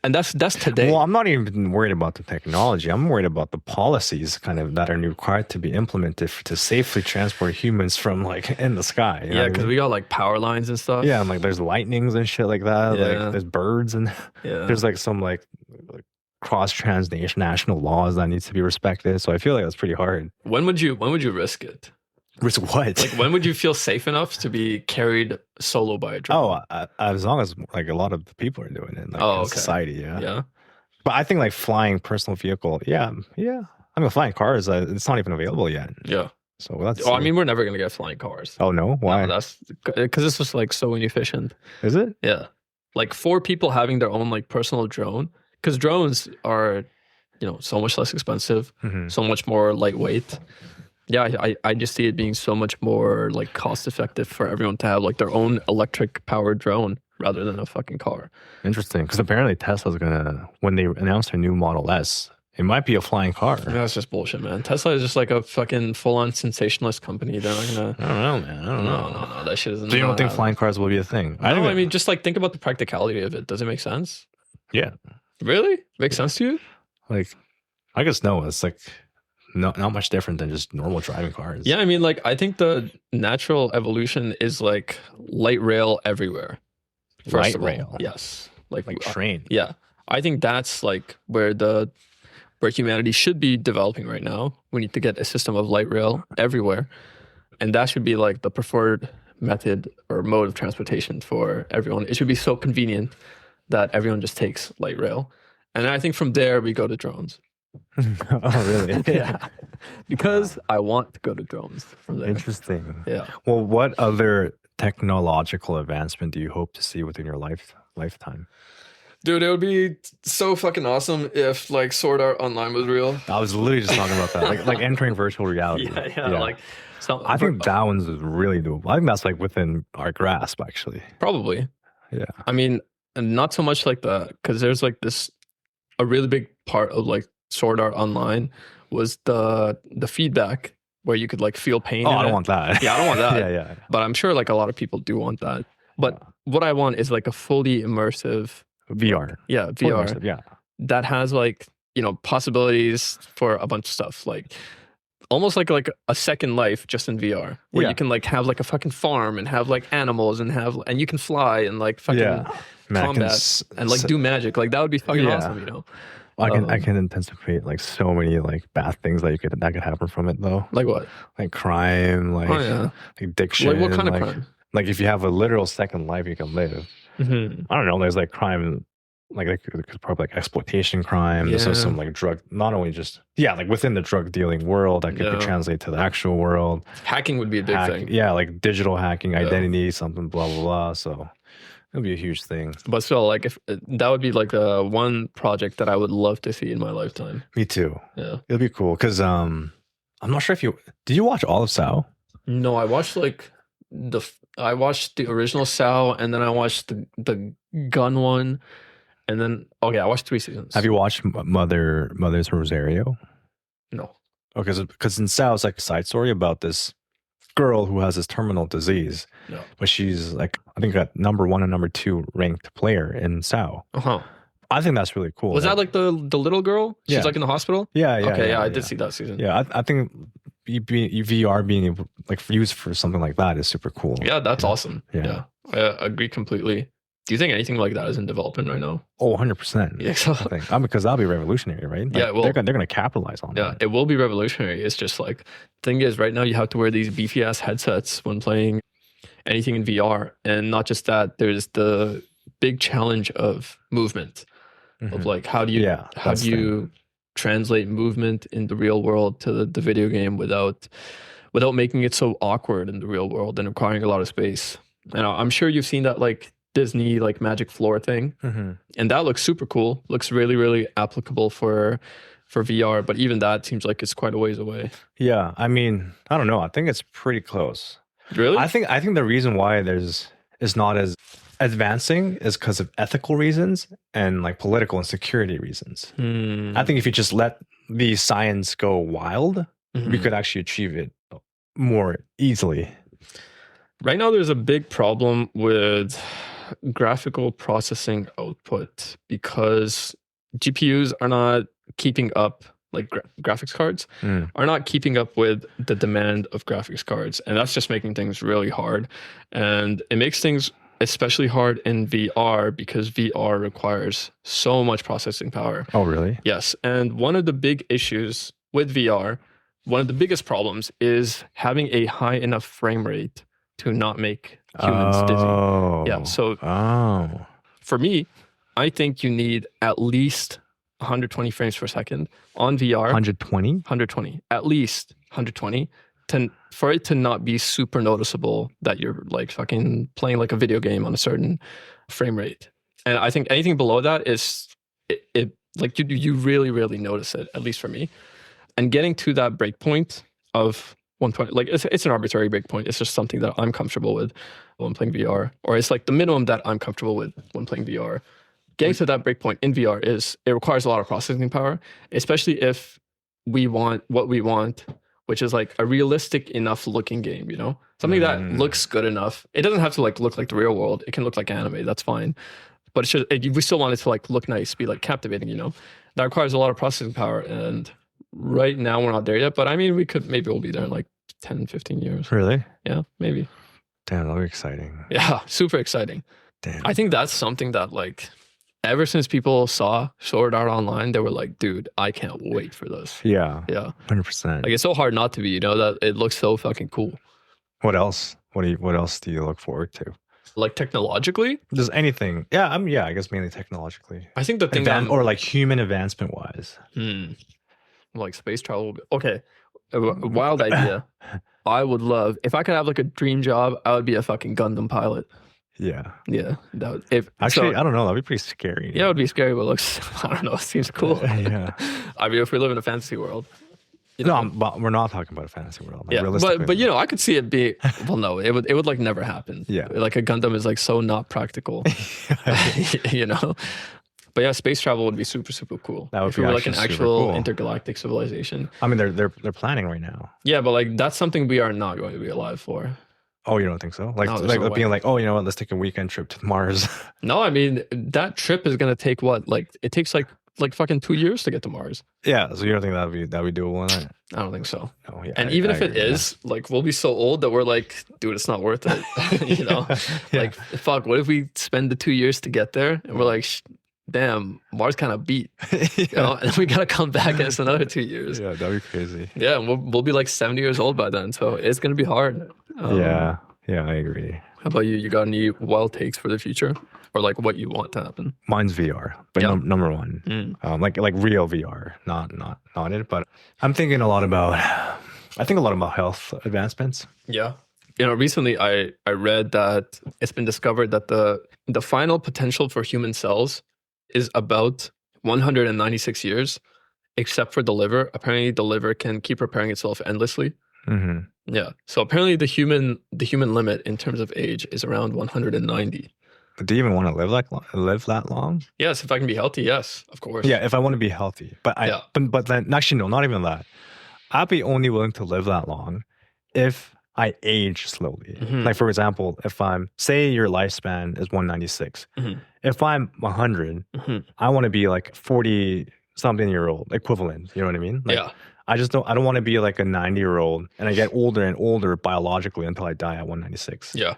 And that's today. Well, I'm not even worried about the technology. I'm worried about the policies kind of that are required to be implemented to safely transport humans from like in the sky. You know Yeah, what I because mean? we got like power lines and stuff. Yeah, and like there's lightnings and shit like that. Yeah. Like there's birds and Yeah. there's like some like cross transnational laws that needs to be respected. So I feel like that's pretty hard. When would you risk it? Risk what? Like when would you feel safe enough to be carried solo by a drone? As long as like a lot of the people are doing it, like in society, yeah. Yeah. But I think like flying personal vehicle, yeah. I mean, flying cars, it's not even available yet. Yeah. So that's. Oh, I mean, we're never gonna get flying cars. Oh no, why? No, that's because it's just like so inefficient. Is it? Yeah, like 4 people having their own like personal drone, because drones are, you know, so much less expensive, so much more lightweight. Yeah, I just see it being so much more like cost effective for everyone to have like their own electric powered drone rather than a fucking car. Interesting, because apparently Tesla's gonna, when they announced their new Model S, it might be a flying car. That's just bullshit, man. Tesla is just like a fucking full-on sensationalist company. They're not gonna. I don't know, man. I don't know. No. That shit isn't. So you don't think flying cars will be a thing? I mean, just like think about the practicality of it. Does it make sense? Yeah. Really? Makes sense to you? Like, I guess no. It's like not much different than just normal driving cars. Yeah, I mean, like I think the natural evolution is like light rail everywhere. Light rail. Yes. Like train. Yeah. I think that's like where humanity should be developing right now. We need to get a system of light rail everywhere. And that should be like the preferred method or mode of transportation for everyone. It should be so convenient that everyone just takes light rail. And I think from there we go to drones. Oh, really? Yeah. Because I want to go to drones from there. Interesting. Yeah. Well, what other technological advancement do you hope to see within your lifetime? Dude, it would be so fucking awesome if like Sword Art Online was real. I was literally just talking about that, like entering virtual reality. Yeah. Like, I think that one's really doable. I think that's like within our grasp, actually. Probably. Yeah. I mean, and not so much like that, because there's like a really big part of like Sword Art Online was the feedback where you could like feel pain. Oh, I don't want that. Yeah, I don't want that. Yeah. But I'm sure like a lot of people do want that. But what I want is like a fully immersive VR. Yeah, VR. Immersive, yeah. That has like, you know, possibilities for a bunch of stuff. Like almost like a second life just in VR. Where you can like have like a fucking farm and have like animals and you can fly and like fucking combat and like do magic. Like that would be fucking awesome, you know. I can anticipate like so many like bad things that could happen from it though. Like what? Like crime, like addiction. Like what kind of crime? Like if you have a literal second life you can live. I don't know. There's like crime, like there's probably like exploitation crime. There's some like drug, not only just like within the drug dealing world that could translate to the actual world. Hacking would be a big thing. Yeah, like digital hacking, identity, something, blah blah blah. So it'll be a huge thing. But still, like if that would be like the one project that I would love to see in my lifetime. Me too. Yeah, it'll be cool because I'm not sure if did you watch all of Sao? No, I watched like I watched the original Sao, and then I watched the gun one, and then I watched 3 seasons. Have you watched Mother's Rosario? No. Okay, because in Sao it's like a side story about this girl who has this terminal disease, but she's like I think got number 1 and number 2 ranked player in Sao. I think that's really cool. Was that like the little girl? She's like in the hospital? Yeah. Okay, I did see that season. Yeah, I think VR being able, like used for something like that is super cool. Yeah, that's awesome. Yeah, I agree completely. Do you think anything like that is in development right now? Oh, 100%. Yeah, so, I think because that'll be revolutionary, right? Like, yeah, well, they're going to capitalize on that. Yeah, it will be revolutionary. It's just like thing is right now you have to wear these beefy ass headsets when playing anything in VR, and not just that. There's the big challenge of movement. Of like how do you translate movement in the real world to the video game without without making it so awkward in the real world and requiring a lot of space. And I'm sure you've seen that like Disney like magic floor thing, and that looks super cool. Looks really, really applicable for VR, but even that seems like it's quite a ways away. Yeah, I mean, I don't know. I think it's pretty close. Really? I think the reason why is not as advancing is because of ethical reasons and like political and security reasons. I think if you just let the science go wild, we could actually achieve it more easily. Right now, there's a big problem with graphical processing output because GPUs are not keeping up, like graphics cards are not keeping up with the demand of graphics cards. And that's just making things really hard. And it makes things especially hard in VR because VR requires so much processing power. Oh, really? Yes. And one of the big issues with VR, one of the biggest problems is having a high enough frame rate to not make humans dizzy. Yeah. So for me, I think you need at least 120 frames per second on VR. 120? 120. At least 120 for it to not be super noticeable that you're like fucking playing like a video game on a certain frame rate. And I think anything below that is it like you really, really notice it, at least for me. And getting to that breakpoint of 120, like it's an arbitrary breakpoint. It's just something that I'm comfortable with when playing VR, or it's like the minimum that I'm comfortable with when playing VR. Getting to that breakpoint in VR it requires a lot of processing power, especially if we want what we want, which is like a realistic enough looking game, you know? Something that looks good enough. It doesn't have to like look like the real world. It can look like anime, that's fine. But we still want it to like look nice, be like captivating, you know? That requires a lot of processing power, and right now we're not there yet, but I mean, maybe we'll be there in like 10, 15 years. Really? Yeah, maybe. Damn, that'll be exciting. Yeah, super exciting. Damn. I think that's something that like, ever since people saw Sword Art Online, they were like, dude, I can't wait for this. Yeah. Yeah. 100%. Like, it's so hard not to be, you know, that it looks so fucking cool. What else? What else do you look forward to? Like technologically? Just anything. Yeah, I guess mainly technologically. I think the thing or like human advancement wise. Like space travel. Okay. A wild idea. I would love, if I could have like a dream job, I would be a fucking Gundam pilot. Yeah. Yeah. That would, I don't know. That'd be pretty scary. Yeah, it would be scary, but it looks, I don't know, it seems cool. Yeah. I mean, if we live in a fantasy world. No, but we're not talking about a fantasy world. Like, yeah, but you know, I could see it be, well, no, it would like never happen. Yeah. Like a Gundam is like so not practical, you know? But yeah, space travel would be super, super cool. That would if be we were like an actual cool. intergalactic civilization. I mean, they're planning right now. Yeah, but like that's something we are not going to be alive for. Oh, you don't think so? Like, no, like being like, oh, you know what? Let's take a weekend trip to Mars. No, I mean that trip is gonna take what? Like it takes like fucking 2 years to get to Mars. Yeah, so you don't think that'd be doable in that? I don't think so. Oh, yeah, and even if it is, like we'll be so old that we're like, dude, it's not worth it. You know, Yeah. Like fuck. What if we spend the 2 years to get there, and we're like, damn, Mars kind of beat. You know, and we gotta come back and it's another 2 years. Yeah, that'd be crazy. Yeah, and we'll be like 70 years old by then, so it's gonna be hard. Yeah, I agree. How about you? You got any wild takes for the future, or like what you want to happen? Mine's VR, but Yeah. number one, like real VR, not it. But I'm thinking a lot about health advancements. Yeah. You know, recently I read that it's been discovered that the final potential for human cells is about 196 years, except for the liver. Apparently, the liver can keep repairing itself endlessly. Mm-hmm. Yeah. So apparently, the human limit in terms of age is around 190. Do you even want to live that long? Yes, if I can be healthy, yes, of course. Yeah, if I want to be healthy, but but then actually no, not even that. I'd be only willing to live that long if I age slowly. Mhm. Like for example, if say your lifespan is 196, Mhm. if I'm 100, Mhm. I want to be like 40 something year old equivalent. You know what I mean? Like, Yeah. I don't want to be like a 90-year-old and I get older and older biologically until I die at 196. Yeah.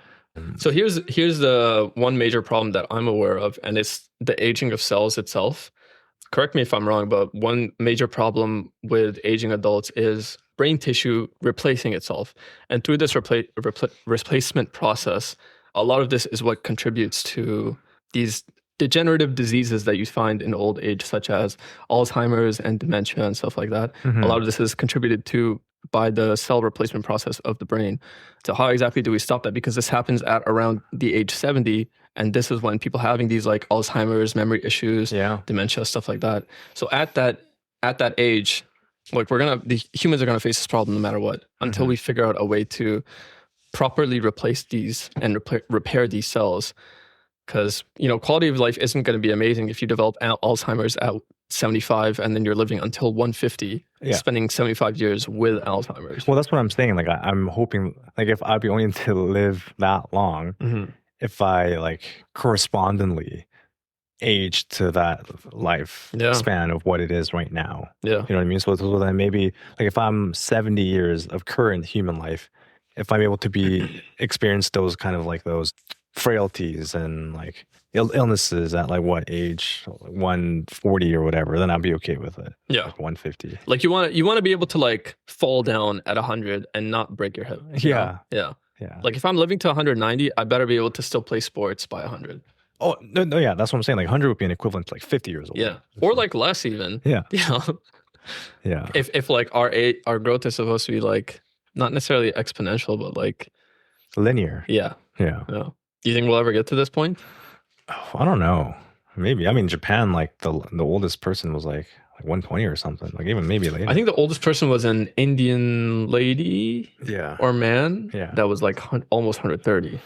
So here's the one major problem that I'm aware of, and it's the aging of cells itself. Correct me if I'm wrong, but one major problem with aging adults is brain tissue replacing itself. And through this replacement process, a lot of this is what contributes to these degenerative diseases that you find in old age, such as Alzheimer's and dementia and stuff like that. Mhm. A lot of this is contributed to by the cell replacement process of the brain. So how exactly do we stop that? Because this happens at around the age 70, and this is when people having these like Alzheimer's, memory issues, dementia, stuff like that. So at that age, like the humans are gonna face this problem no matter what, until we figure out a way to properly replace these and repair these cells. Because, quality of life isn't going to be amazing if you develop Alzheimer's at 75 and then you're living until 150, spending 75 years with Alzheimer's. Well, that's what I'm saying. Like, I'm hoping, like, if I'd be only to live that long, if I, like, correspondingly age to that life span of what it is right now. Yeah. You know what I mean? So then maybe, like, if I'm 70 years of current human life, if I'm able to experience those kind of, like, those frailties and like illnesses at like what age, 140 or whatever, then I'll be okay with it. Yeah. Like 150. Like you want to be able to like fall down at 100 and not break your hip. Yeah. Like if I'm living to 190, I better be able to still play sports by 100. Oh, no, yeah, that's what I'm saying. Like 100 would be an equivalent to like 50 years old. Yeah. Or like less even. Yeah. Yeah. If like our growth is supposed to be like not necessarily exponential, but like linear. Yeah. Yeah. Do you think we'll ever get to this point? Oh, I don't know. Maybe. I mean, Japan, like the oldest person was like 120 or something. Like even maybe later. I think the oldest person was an Indian lady. Or man. Yeah. That was like almost 130.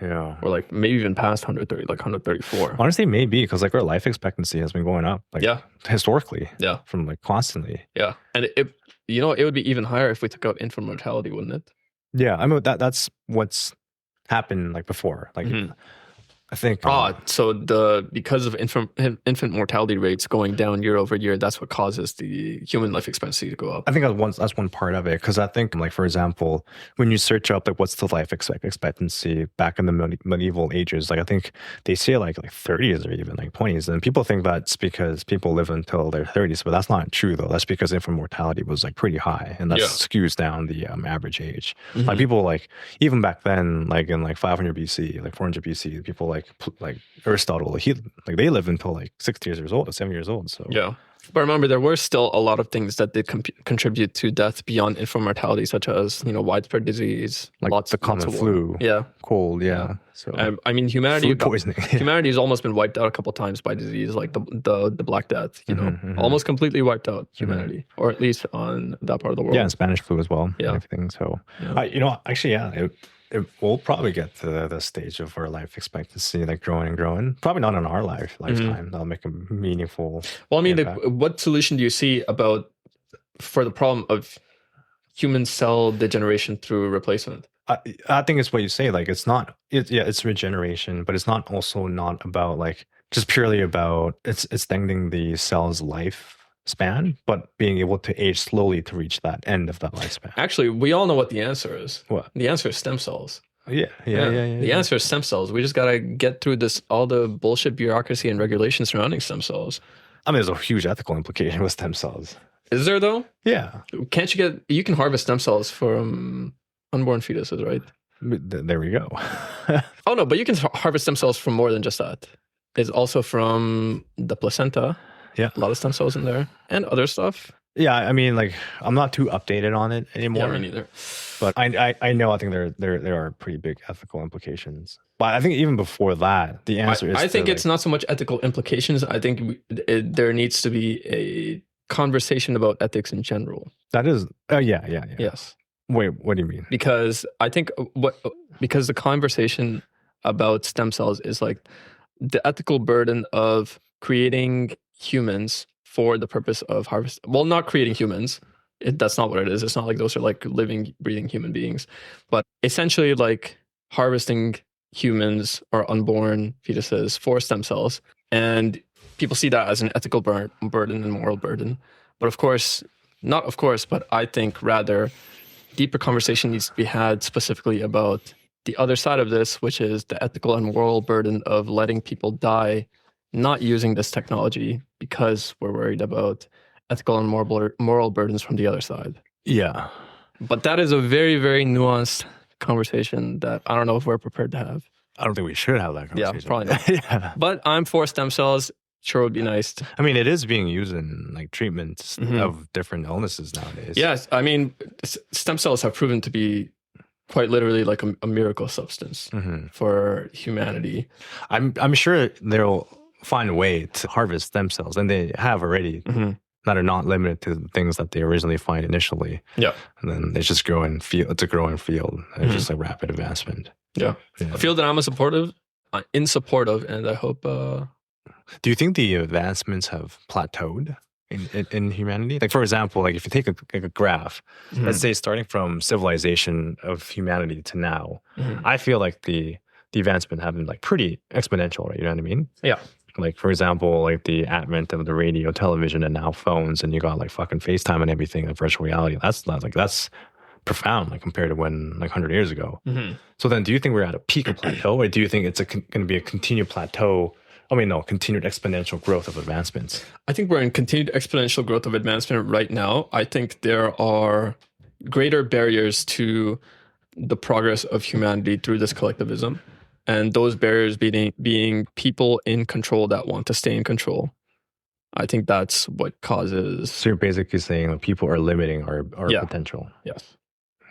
Yeah. Or like maybe even past 130, like 134. Honestly, maybe because like our life expectancy has been going up. Like historically. Yeah. From like constantly. Yeah. And it would be even higher if we took out infant mortality, wouldn't it? Yeah. I mean that's what's happened like before. Like I think so because of infant mortality rates going down year over year, that's what causes the human life expectancy to go up. I think that's one part of it, because I think like, for example, when you search up like what's the life expectancy back in the medieval ages, like I think they say like 30s or even like 20s, and people think that's because people live until their 30s, but that's not true though. That's because infant mortality was like pretty high, and that skews down the average age. Like people like even back then, like in like 500 BC, like 400 BC, people like Aristotle, they lived until like 60 years old or 70 years old. So but remember, there were still a lot of things that did contribute to death beyond infant mortality, such as widespread disease, like the common flu, cold, So I mean, humanity food poisoning. Humanity has almost been wiped out a couple times by disease, like the Black Death. Almost completely wiped out humanity, or at least on that part of the world. Yeah, and Spanish flu as well. Yeah, and everything. So actually, it will probably get to the stage of our life expectancy, like growing and growing. Probably not in our lifetime. That'll make a meaningful. Well, I mean, what solution do you see for the problem of human cell degeneration through replacement? I think it's what you say. Like it's regeneration, but it's not about like just purely about it's extending the cell's life span, but being able to age slowly to reach that end of that lifespan. Actually, we all know what the answer is. What? The answer is stem cells. Yeah. The answer is stem cells. We just got to get through all the bullshit bureaucracy and regulation surrounding stem cells. I mean, there's a huge ethical implication with stem cells. Is there though? Yeah. Can't you can harvest stem cells from unborn fetuses, right? There we go. Oh no, but you can harvest stem cells from more than just that. It's also from the placenta. Yeah. A lot of stem cells in there and other stuff. Yeah, I mean, like, I'm not too updated on it anymore. Yeah, me neither. But I know, I think there are pretty big ethical implications. But I think even before that, the answer is... I think it's not so much ethical implications. I think there needs to be a conversation about ethics in general. That is... yeah. Yes. Wait, what do you mean? Because I think because the conversation about stem cells is like the ethical burden of creating humans for the purpose of harvest. Well, not creating humans. That's not what it is. It's not like those are like living, breathing human beings, but essentially like harvesting humans or unborn fetuses for stem cells. And people see that as an ethical burden and moral burden. But but I think rather deeper conversation needs to be had specifically about the other side of this, which is the ethical and moral burden of letting people die not using this technology because we're worried about ethical and moral burdens from the other side. Yeah. But that is a very, very nuanced conversation that I don't know if we're prepared to have. I don't think we should have that conversation. Yeah, probably not. Yeah. But I'm for stem cells. Sure would be nice. I mean, it is being used in like treatments Mhm. of different illnesses nowadays. Yes, I mean, stem cells have proven to be quite literally like a miracle substance for humanity. I'm sure they'll find a way to harvest stem cells, and they have already, that are not limited to the things that they originally find initially. Yeah. And then they just grow in field. It's a growing field. And it's just like rapid advancement. Yeah. A field that I'm in support of, and I hope. Do you think the advancements have plateaued in humanity? Like, for example, like if you take a graph, let's say starting from civilization of humanity to now, I feel like the advancement have been like pretty exponential, right? You know what I mean? Yeah. Like, for example, like the advent of the radio, television, and now phones, and you got like fucking FaceTime and everything, like virtual reality. That's profound, like compared to when like 100 years ago. So then, do you think we're at a peak of plateau, or do you think it's going to be a continued plateau? I mean, no, continued exponential growth of advancements. I think we're in continued exponential growth of advancement right now. I think there are greater barriers to the progress of humanity through this collectivism. And those barriers being people in control that want to stay in control. I think that's what causes. So you're basically saying that people are limiting our potential. Yes.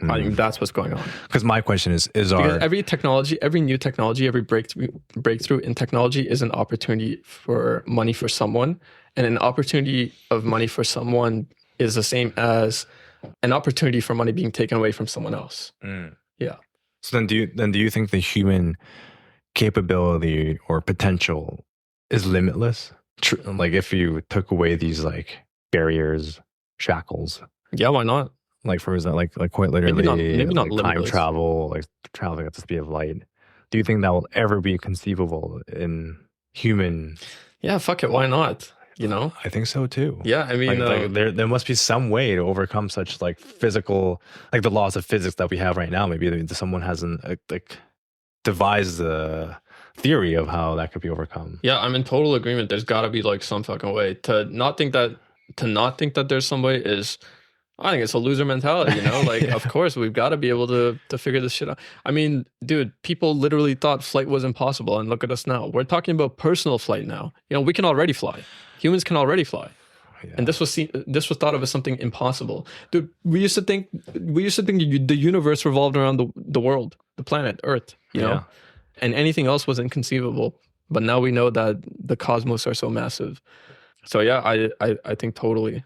I think that's what's going on. Because my question is because every technology, every new technology, every breakthrough in technology is an opportunity for money for someone. And an opportunity of money for someone is the same as an opportunity for money being taken away from someone else. Yeah. So then do you think the human capability or potential is limitless? Like if you took away these like barriers, shackles. Yeah, why not? Like for example, like quite literally, maybe not like time travel, like traveling at the speed of light. Do you think that will ever be conceivable in human? Yeah, fuck it, why not? You know, I think so too. Yeah, I mean, like there must be some way to overcome such like physical, like the laws of physics that we have right now. Maybe someone hasn't like devised the theory of how that could be overcome. Yeah, I'm in total agreement. There's got to be like some fucking way to not think that there's some way is. I think it's a loser mentality, you know? Like, of course, we've got to be able to figure this shit out. I mean, dude, people literally thought flight was impossible, and look at us now. We're talking about personal flight now. You know, we can already fly. Humans can already fly. Yeah. And this was thought of as something impossible. Dude, we used to think the universe revolved around the world, the planet, Earth, you know? And anything else was inconceivable. But now we know that the cosmos are so massive. So yeah, I think totally.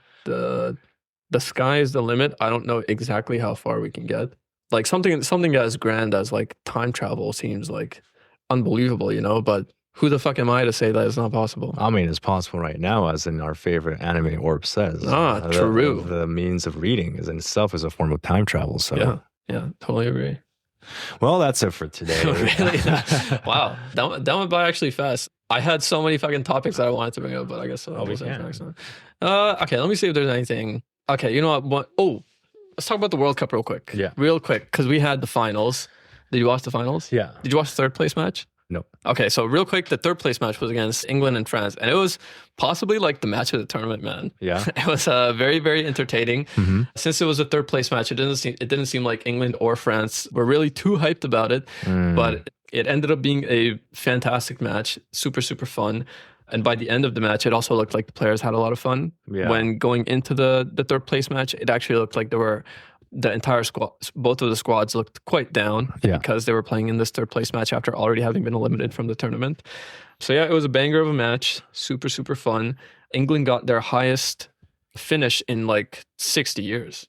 The sky is the limit. I don't know exactly how far we can get. Like something as grand as like time travel seems like unbelievable, you know, but who the fuck am I to say that it's not possible? I mean, it's possible right now, as in our favorite anime Orb says. True. The means of reading is in itself is a form of time travel. So yeah, totally agree. Well, that's it for today. Really? Wow. That went by actually fast. I had so many fucking topics that I wanted to bring up, but I guess we'll save for next time. Okay, let me see if there's anything. Okay, you know what? Let's talk about the World Cup real quick. Yeah. Real quick, because we had the finals. Did you watch the finals? Yeah. Did you watch the third place match? No. Okay, so real quick, the third place match was against England and France, and it was possibly like the match of the tournament, man. Yeah. It was very, very entertaining. Since it was a third place match, it didn't seem like England or France were really too hyped about it, but it ended up being a fantastic match, super, super fun. And by the end of the match, it also looked like the players had a lot of fun. Yeah. When going into the third place match, it actually looked like the entire squad, both of the squads looked quite down because they were playing in this third place match after already having been eliminated from the tournament. So yeah, it was a banger of a match. Super, super fun. England got their highest finish in like 60 years.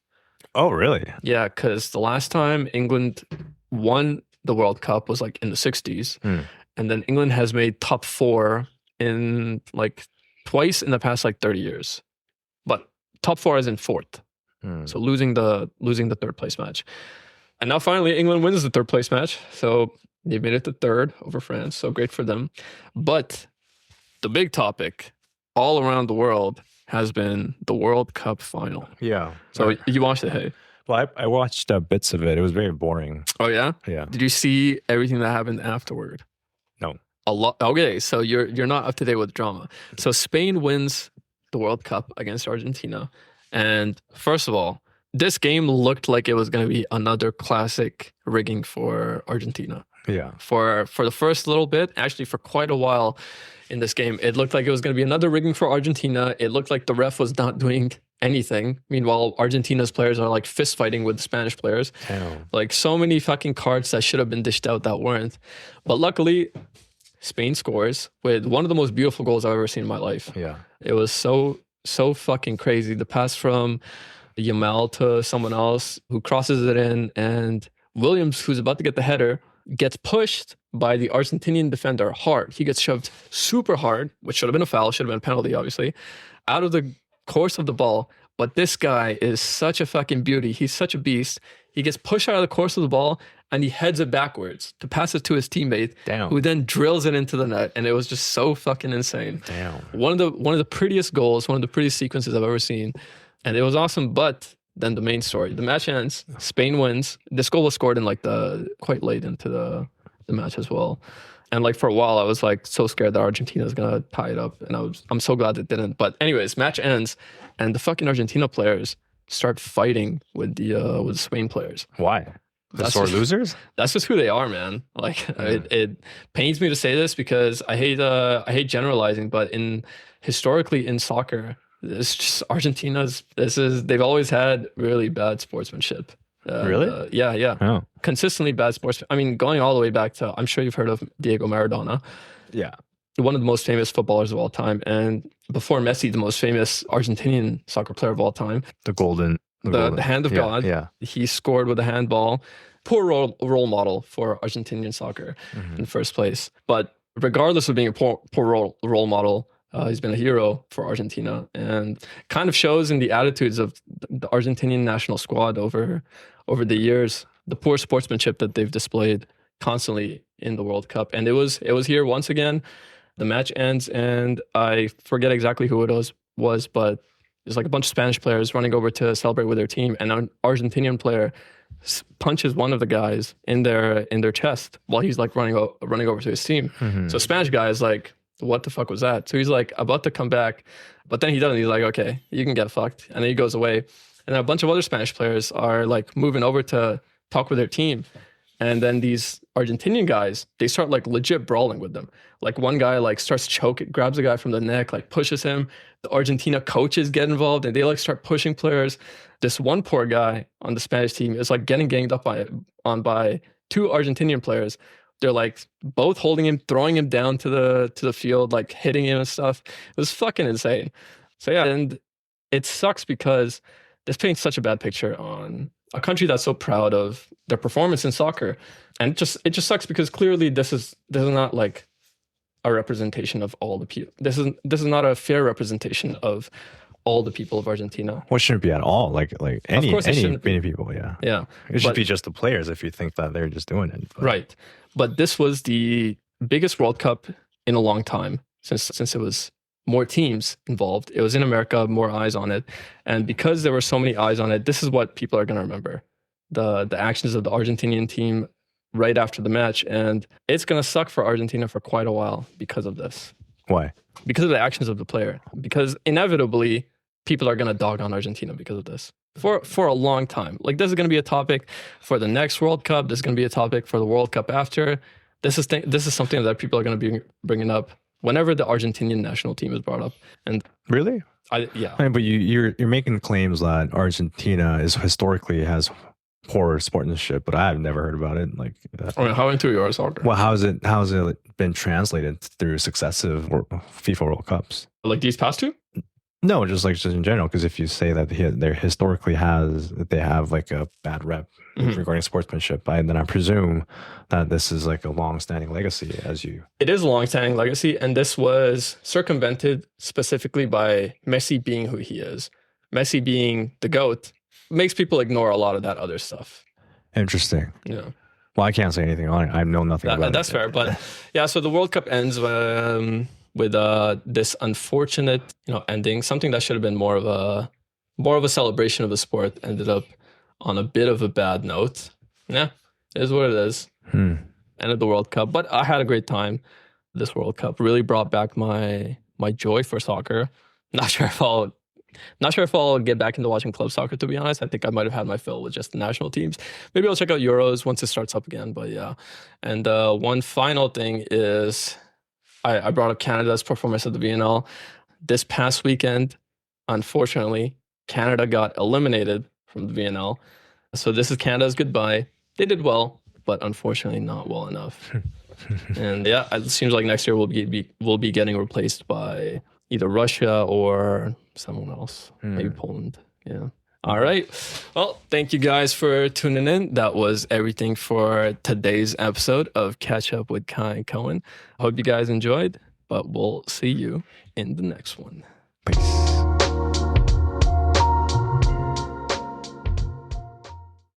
Oh, really? Yeah, because the last time England won the World Cup was like in the 60s. And then England has made top 4 in like twice in the past like 30 years, but top 4 is in 4th. So losing the third place match, and now finally England wins the third place match, so they made it to third over France. So great for them. But the big topic all around the world has been the World Cup final. Yeah. So you watched it, hey? Well, I watched bits of it. It was very boring. Oh yeah? Yeah. Did you see everything that happened afterward? No. A lot. Okay, so you're not up to date with drama. So Spain wins the World Cup against Argentina, and first of all, this game looked like it was going to be another classic rigging for Argentina. Yeah. For the first little bit, actually for quite a while in this game, it looked like it was going to be another rigging for Argentina. It looked like the ref was not doing anything. Meanwhile, Argentina's players are like fist fighting with the Spanish players. Damn. Like so many fucking cards that should have been dished out that weren't. But luckily, Spain scores with one of the most beautiful goals I've ever seen in my life. Yeah. It was so fucking crazy. The pass from Yamal to someone else who crosses it in, and Williams, who's about to get the header, gets pushed by the Argentinian defender hard. He gets shoved super hard, which should have been a foul, should have been a penalty, obviously, out of the course of the ball. But this guy is such a fucking beauty. He's such a beast. He gets pushed out of the course of the ball and he heads it backwards to pass it to his teammate, Damn. who then drills it into the net. And it was just so fucking insane. Damn. One of the prettiest goals, one of the prettiest sequences I've ever seen. And it was awesome. But then the main story, the match ends, Spain wins. This goal was scored in like quite late into the match as well. And like for a while, I was like so scared that Argentina was gonna tie it up, and I'm so glad it didn't. But anyways, match ends, and the fucking Argentina players start fighting with the Spain players. Why? The That's sore just- losers? That's just who they are, man. Like it pains me to say this because I hate generalizing, but historically in soccer, it's just they've always had really bad sportsmanship. Really? Yeah. Oh. Consistently bad sports. I mean, going all the way back to, I'm sure you've heard of Diego Maradona, Yeah. one of the most famous footballers of all time, and before Messi, the most famous Argentinian soccer player of all time. The hand of yeah, God. Yeah. He scored with a handball. Poor role model for Argentinian soccer in first place. But regardless of being a poor role model, he's been a hero for Argentina, and kind of shows in the attitudes of the Argentinian national squad over the years, the poor sportsmanship that they've displayed constantly in the World Cup. And it was here once again. The match ends, and I forget exactly who it was, but there's like a bunch of Spanish players running over to celebrate with their team, and an Argentinian player punches one of the guys in their chest while he's like running over to his team. So Spanish guy is like, what the fuck was that? So he's like about to come back, but then he doesn't. He's like, okay, you can get fucked. And then he goes away. And then a bunch of other Spanish players are like moving over to talk with their team. And then these Argentinian guys, they start like legit brawling with them. Like one guy like starts choking, grabs a guy from the neck, like pushes him. The Argentina coaches get involved and they like start pushing players. This one poor guy on the Spanish team is like getting ganged up by two Argentinian players. They're like both holding him, throwing him down to the field, like hitting him and stuff. It was fucking insane. So yeah, and it sucks because this paints such a bad picture on a country that's so proud of their performance in soccer. And it just sucks because clearly this is not like a representation of all the people. This is not a fair representation of all the people of Argentina. Well, it shouldn't be at all. Like any be. people, yeah. Yeah. It should be just the players if you think that they're just doing it. But. Right. But this was the biggest World Cup in a long time since it was more teams involved. It was in America, more eyes on it. And because there were so many eyes on it, this is what people are going to remember. The actions of the Argentinian team right after the match. And it's going to suck for Argentina for quite a while because of this. Why? Because of the actions of the player. Because inevitably, people are going to dog on Argentina because of this. For a long time. Like, this is going to be a topic for the next World Cup. This is going to be a topic for the World Cup after. This is something that people are going to be bringing up whenever the Argentinian national team is brought up. And really? Yeah. I mean, but you're making claims that Argentina historically has poor sportsmanship, but I've never heard about it. Like, I mean, how into you are soccer? Well, how's it been translated through successive FIFA World Cups? Like these past two? No, just in general. Because if you say that they historically they have like a bad rep regarding sportsmanship, then I presume that this is like a long-standing legacy. It is a long-standing legacy, and this was circumvented specifically by Messi being who he is. Messi being the GOAT makes people ignore a lot of that other stuff. Interesting. Yeah. Well, I can't say anything on it. I know nothing about it. That's fair, but yeah. So the World Cup ends with this unfortunate, ending. Something that should have been more of a celebration of the sport ended up on a bit of a bad note. Yeah, it is what it is. Ended the World Cup, but I had a great time. This World Cup really brought back my joy for soccer. Not sure if I'll Not sure if I'll get back into watching club soccer, to be honest. I think I might have had my fill with just the national teams. Maybe I'll check out Euros once it starts up again, but yeah. And one final thing is I brought up Canada's performance at the VNL. This past weekend, unfortunately, Canada got eliminated from the VNL. So this is Canada's goodbye. They did well, but unfortunately not well enough. And yeah, it seems like next year we'll be getting replaced by either Russia or someone else, maybe Poland. Yeah. All right. Well, thank you guys for tuning in. That was everything for today's episode of Catch Up with Kai and Cohen. I hope you guys enjoyed, but we'll see you in the next one. Peace.